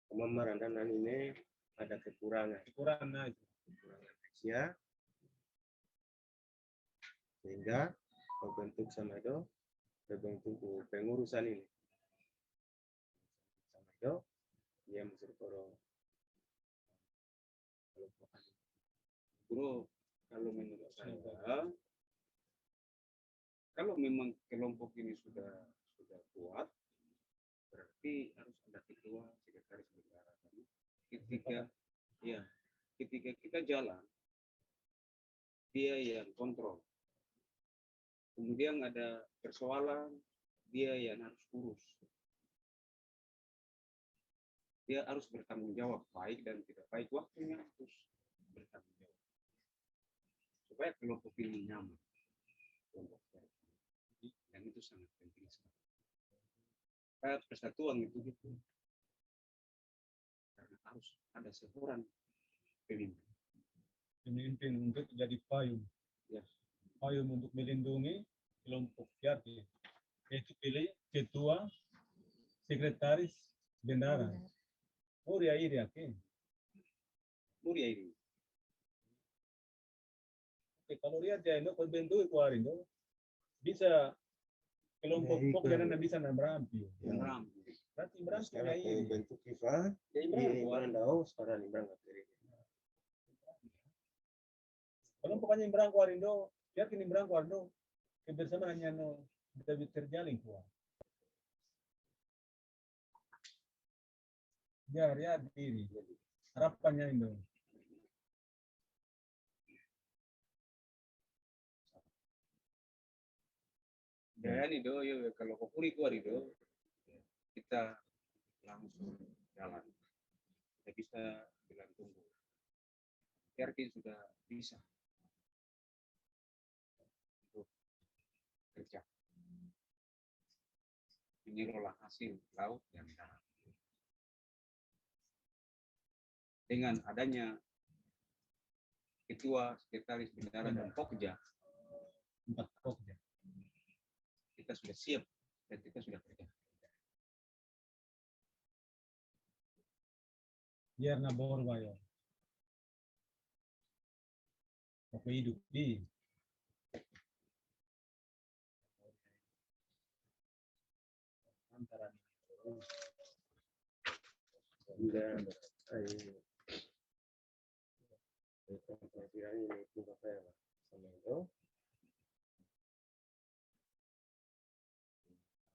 pemeranan ini ada kekurangan Asia, sehingga kau bentuk sama itu bentuk pengurusan ini sama itu dia mesti Bro, kalau menurut saya, kalau memang kelompok ini sudah kuat, berarti harus ada ketua sekretaris bendahara. Ketika kita jalan, dia yang kontrol. Kemudian ada persoalan, dia yang harus urus. Dia harus bertanggung jawab, baik dan tidak baik, waktunya harus bertanggung jawab. Supaya kelompok ini nyaman. Dan itu sangat penting sekali. Persatuan itu gitu. Karena harus ada seorang pemimpin untuk jadi payung. Ya. Payung untuk melindungi kelompok Fiarkin. Itu pilih ketua sekretaris bendahara. Oh ya ini yakin. Muria ini. Oke, kalau lihat ya itu bentuk kemarin itu bisa kelompok Ya, pok itu. jangan bisa berampi. Ram. Berarti berampi Sekarang ya aku ini. bentuk FIFA, Ya, ini berandau, sekarang ini berangkat dari Kelompoknya Imbrang Kuarindo, yakin Imbrang Kuarindo kebersamaannya no bisa terjalin kuat. Ya, lihat diri. Harapannya itu. Dan itu ya, kalau kokuri keluar itu kita langsung jalan. Kita bisa bilang tunggu. Yakin sudah bisa untuk kerja. Menyelola hasil laut dan darat. Dengan adanya ketua, sekretaris bendara dan pokja, 4 pokja. kita sudah siap dan kita sudah kerja. Biar nabor bayo. Apa hidup di antara dan konfirmasi ini juga saya sama itu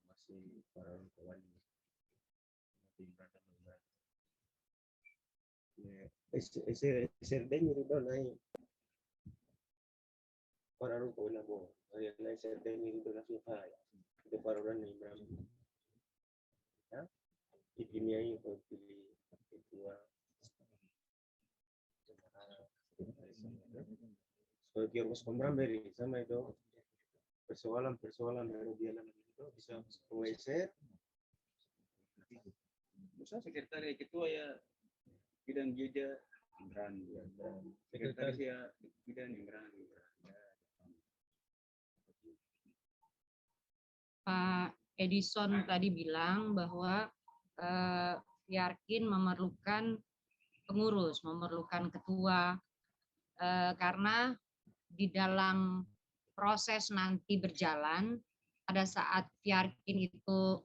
masih para kawan masih berada SRD nyeri dong naik para ruko na bo ay na SRD nyeri dong langsung hai itu para orang nih berani ya ikimiai kalau pilih ketua so kios kombram beri sama itu persoalan baru dia namanya itu bisa mengeser Musa sekretaris ketua ya bidang gereja Imran, sekretaris ya bidang Imran. Pak Edison tadi bilang bahwa Yarkin memerlukan pengurus, memerlukan ketua, karena di dalam proses nanti berjalan, pada saat Yarkin itu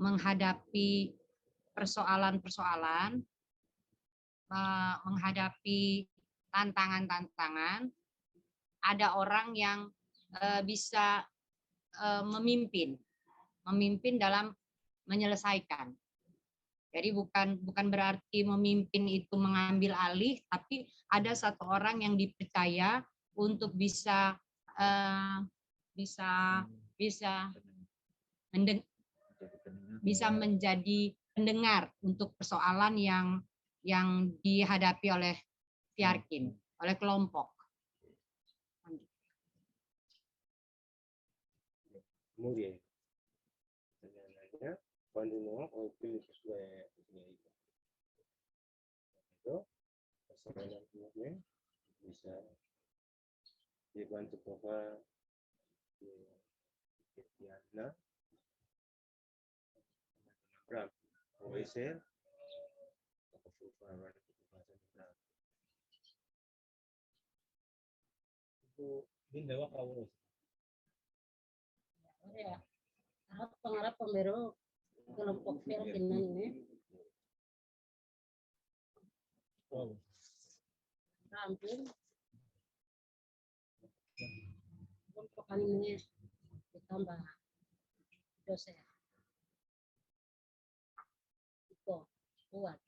menghadapi persoalan-persoalan, menghadapi tantangan-tantangan, ada orang yang bisa memimpin dalam menyelesaikan. Jadi bukan berarti memimpin itu mengambil alih, tapi ada satu orang yang dipercaya untuk bisa menjadi pendengar untuk persoalan yang dihadapi oleh Yarkin, oleh kelompok. kemudian pertanyaannya panduan pilih sesuai itu persoalan kemudian bisa dibantu Bapak Diana berapa OSR itu bindawa kawus. Ya, harap pembero kelompok Yarkin ini Kawus. rampung kelompok ini ditambah dosen itu kuat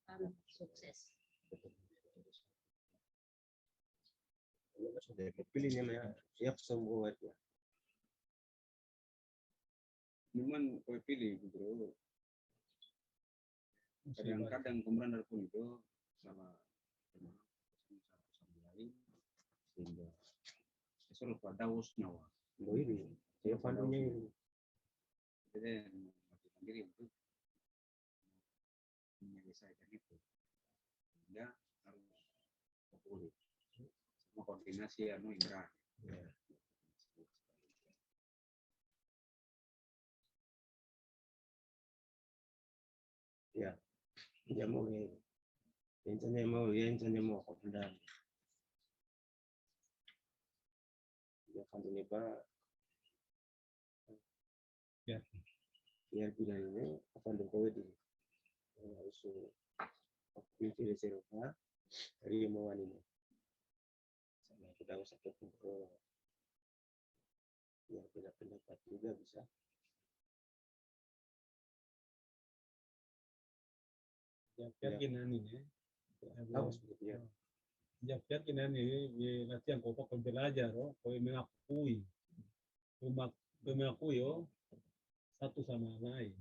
kan sukses. sudah pilihnya siap semua itu Cuman kau pilih bro. Kadang-kadang komandan pun itu sama lain sehingga sesuatu pada nyawa. ini siap pandunya ini Jadi mati sendiri untuk menyelesaikan itu. Sehingga harus fokus sama koordinasi Imran. ya andiamo che insegniamo a comprendere. Ya quando ne va Ya. ya bilang ini apa kowe di harus kunci reserva dari kemauan ini sama kita usah ketemu ya beda pendapat juga bisa Ya, keyakinan ini. harus seperti ya. Ya, keyakinan ini latihan kau belajar, oh, kau mengakui, oh, satu sama lain.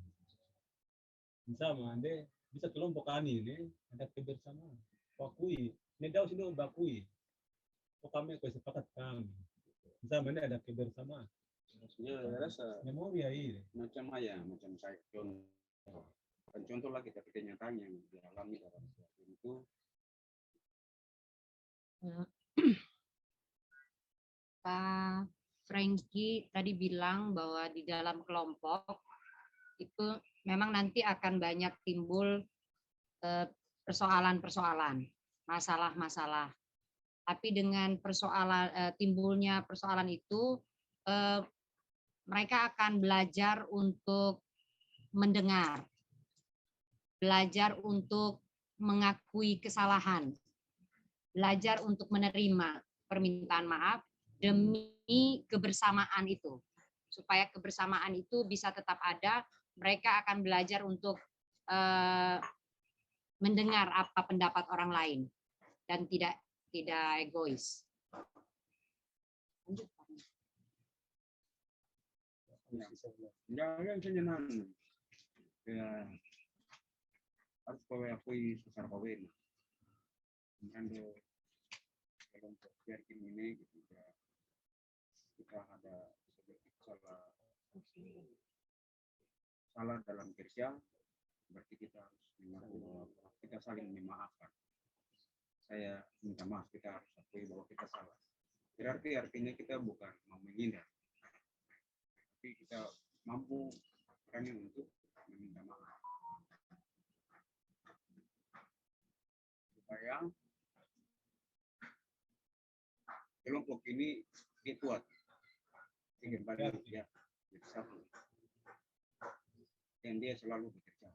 Sama, ande bisa kelompok ini ada kebersamaan. Bakui, ini daus ini bakui. Oh, kami kau sepakat kami. Sama ini ada kebersamaan. Ya, saya rasa Memori ya ini. macam saya contoh lagi tapi kenyataan yang dialami dalam situasi itu Pak Franky tadi bilang bahwa di dalam kelompok itu memang nanti akan banyak timbul persoalan-persoalan, masalah-masalah. Tapi dengan timbulnya persoalan itu, mereka akan belajar untuk mendengar, belajar untuk mengakui kesalahan, belajar untuk menerima permintaan maaf demi kebersamaan itu. Supaya kebersamaan itu bisa tetap ada, mereka akan belajar untuk mendengar apa pendapat orang lain dan tidak egois. Lanjut, Pak. yang senyaman ya harus kowe akui secara kowe ando kelompok yakin ini gitu ya kita ada sedikit salah dalam kerja berarti kita harus kita saling memaafkan. Saya minta maaf, kita harus akui bahwa kita salah. Berarti artinya kita bukan mau menghindar, tapi kita mampu berani untuk meminta maaf. Supaya kelompok ini dia kuat. Dia kembali ya jadi satu. Dan dia selalu bekerja.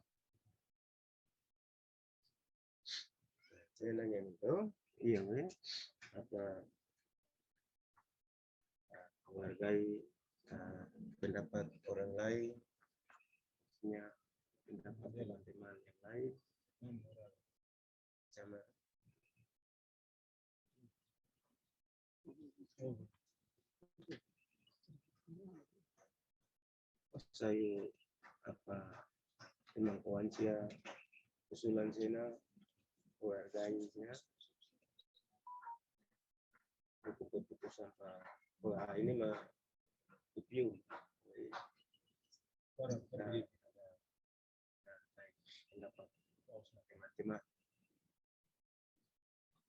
Saya nanya itu iya apa menghargai pendapat orang lain, punya pendapat teman-teman yang lain sama saya apa memang kawansia usulan sena menghargainya keputusan Pak wah ini mah review pendapat teman-teman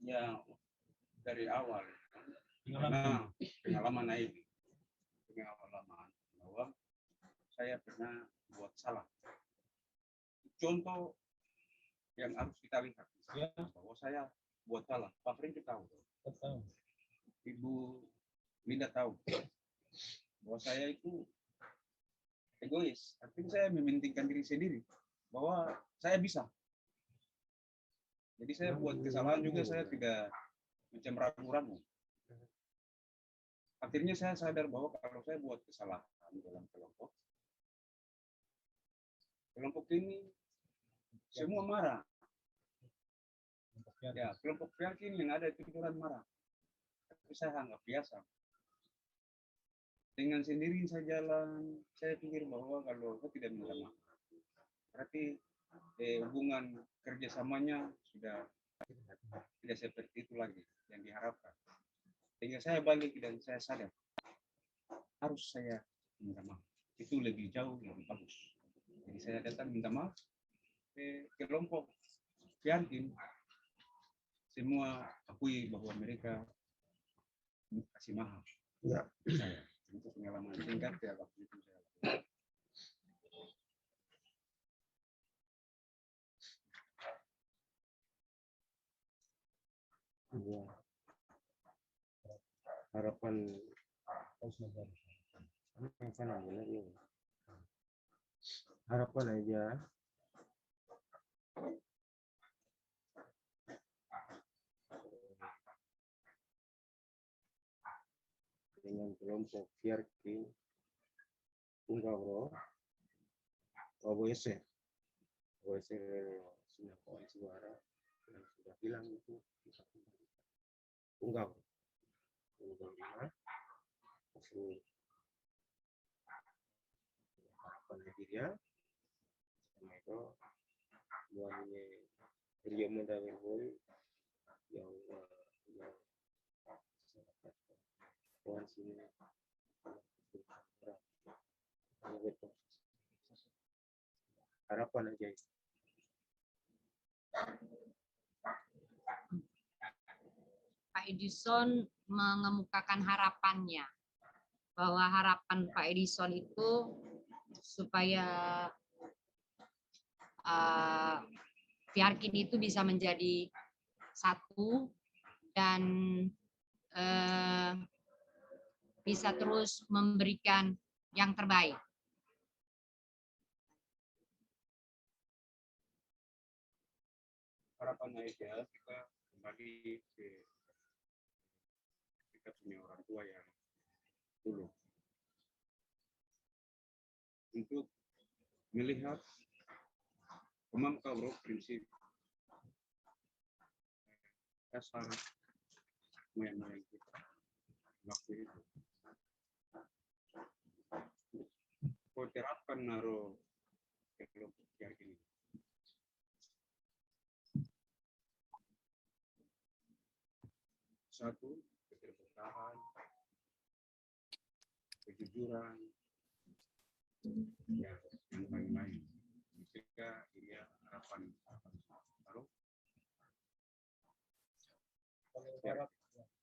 Ya dari awal karena pengalaman ini pengalaman bahwa saya pernah buat salah. Contoh yang harus kita lihat bahwa saya buat salah. Pak Franky tahu. Ibu Linda tahu bahwa saya itu egois. Artinya saya mementingkan diri sendiri bahwa saya bisa. Jadi saya buat kesalahan juga saya tidak macam ragu-ragu. Akhirnya saya sadar bahwa kalau saya buat kesalahan dalam kelompok ini semua marah. Ya, kelompok yakin yang ada itu orang marah. Tapi saya anggap biasa. Dengan sendiri saya jalan, saya pikir bahwa kalau saya tidak minta maaf, berarti hubungan kerjasamanya sudah tidak seperti itu lagi yang diharapkan. Sehingga saya balik dan saya sadar harus saya minta maaf. Itu lebih jauh, lebih bagus. Jadi saya datang minta maaf ke kelompok yakin semua akui bahwa mereka kasih maaf. ya Saya itu pengalaman singkat ya waktu itu saya lakukan. Ya. Harapan apa namanya ini? Harapan aja dengan kelompok Fiarkin Punggabro OWC sudah koalisi suara yang sudah bilang itu bisa kembali Punggabro harapan dia sama itu buahnya Rio Mendawin yang kawan sini harapan aja. Pak Edison mengemukakan harapannya bahwa harapan Pak Edison itu supaya Fiarkin itu bisa menjadi satu dan bisa terus memberikan yang terbaik. Harapan aja kita kembali ke kita punya orang tua yang dulu untuk melihat Punggabro prinsip dasar moyang-moyang kita waktu itu. Kau terapkan naruh kelompok yang ini. Satu, keterbukaan, kejujuran, ya, yang lain-lain. Jika dia harapan baru.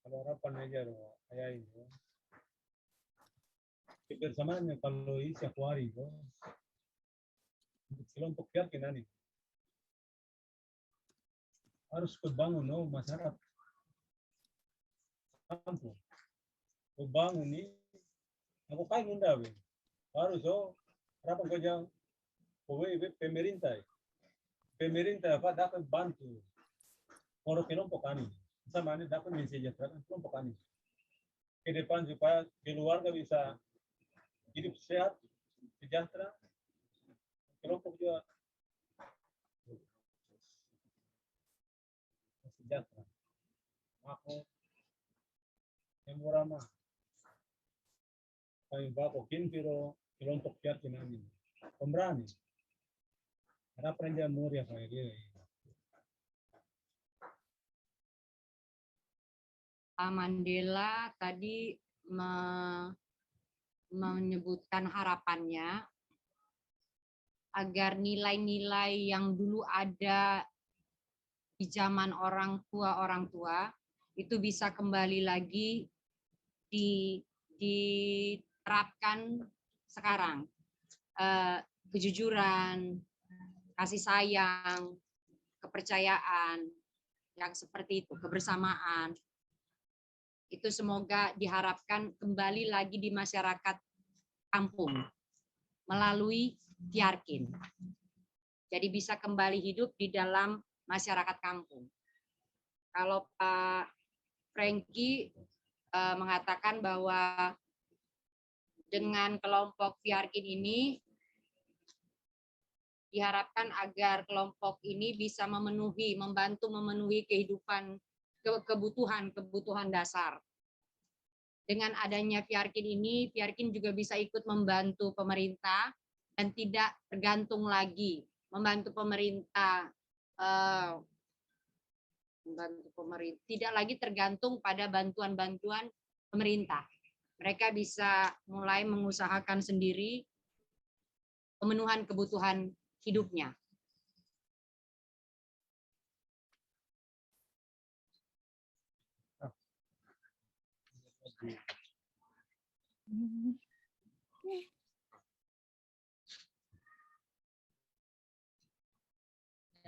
Kalau harapan aja loh, kayak ini. Kebersamaannya kalau isi Akuari itu, kelompok Fiarkin harus kebangun masyarakat kampung. Kebangun ini, aku kain unda harus harapan kerja pemerintah apa dapat bantu orang kelompok kami sama ini dapat mensejahterakan kelompok kami ke depan supaya keluarga bisa hidup sehat sejahtera kelompok juga sejahtera aku yang murah kami bawa kinpiro kelompok Fiarkin ini pemberani harapan dia mulia kayak dia. Pak Mandela tadi menyebutkan harapannya agar nilai-nilai yang dulu ada di zaman orang tua itu bisa kembali lagi diterapkan sekarang. Kejujuran, kasih sayang, kepercayaan, yang seperti itu, kebersamaan. Itu semoga diharapkan kembali lagi di masyarakat kampung melalui Fiarkin. Jadi bisa kembali hidup di dalam masyarakat kampung. Kalau Pak Franky mengatakan bahwa dengan kelompok Fiarkin ini diharapkan agar kelompok ini bisa membantu memenuhi kebutuhan dasar. Dengan adanya Fiarkin ini, Fiarkin juga bisa ikut membantu pemerintah dan tidak tergantung lagi membantu pemerintah, tidak lagi tergantung pada bantuan-bantuan pemerintah. Mereka bisa mulai mengusahakan sendiri pemenuhan kebutuhan hidupnya.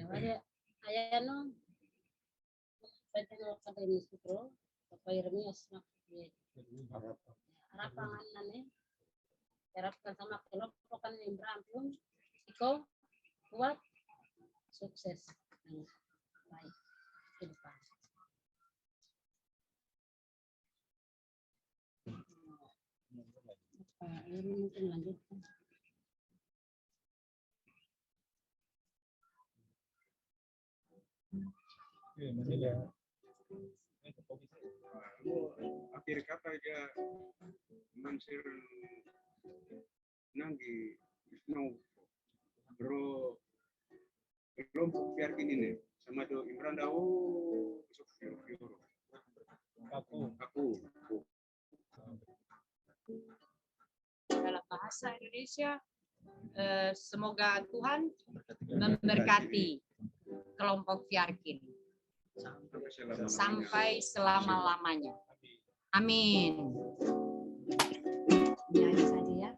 Ada Saya kenal akademis Putro, Bapak Yeremias harapan ane harapkan sama kelompokan yang berampung iko kuat sukses yang baik ke depan. Ini mungkin lanjutkan. Akhir kata aja mansir nanggi no bro kelompok biar gini nih sama do Imran Dawo besok fiur aku Dalam bahasa Indonesia, semoga Tuhan memberkati kelompok Fiarkin sampai selama-lamanya. Amin. Nyanyi saja ya.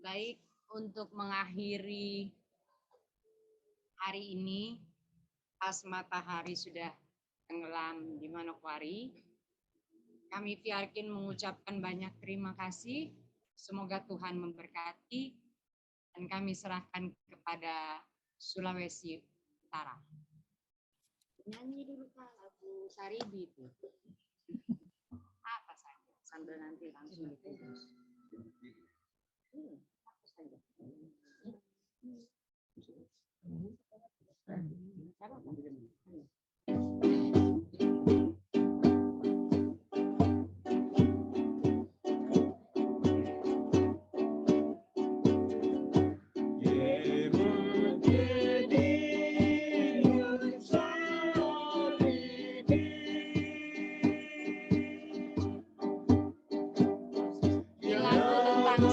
Baik, untuk mengakhiri hari ini, pas matahari sudah tenggelam di Manokwari, kami Fiarkin mengucapkan banyak terima kasih. Semoga Tuhan memberkati dan kami serahkan kepada Sulawesi Utara. Nyanyi dulu Kak lagu Saribi itu. Apa saja sambil nanti langsung ditulis. Apa saja.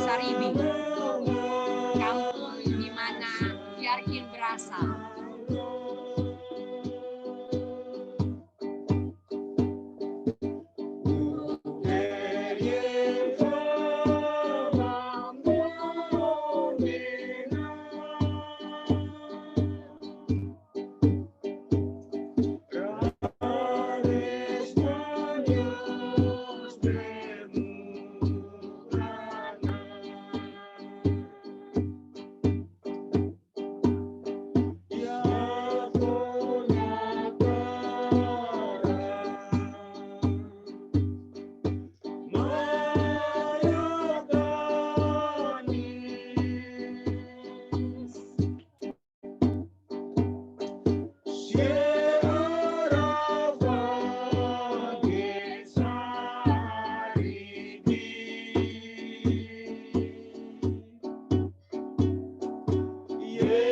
Saribi, kampung di mana Fiarkin berasal. Ya Yesus.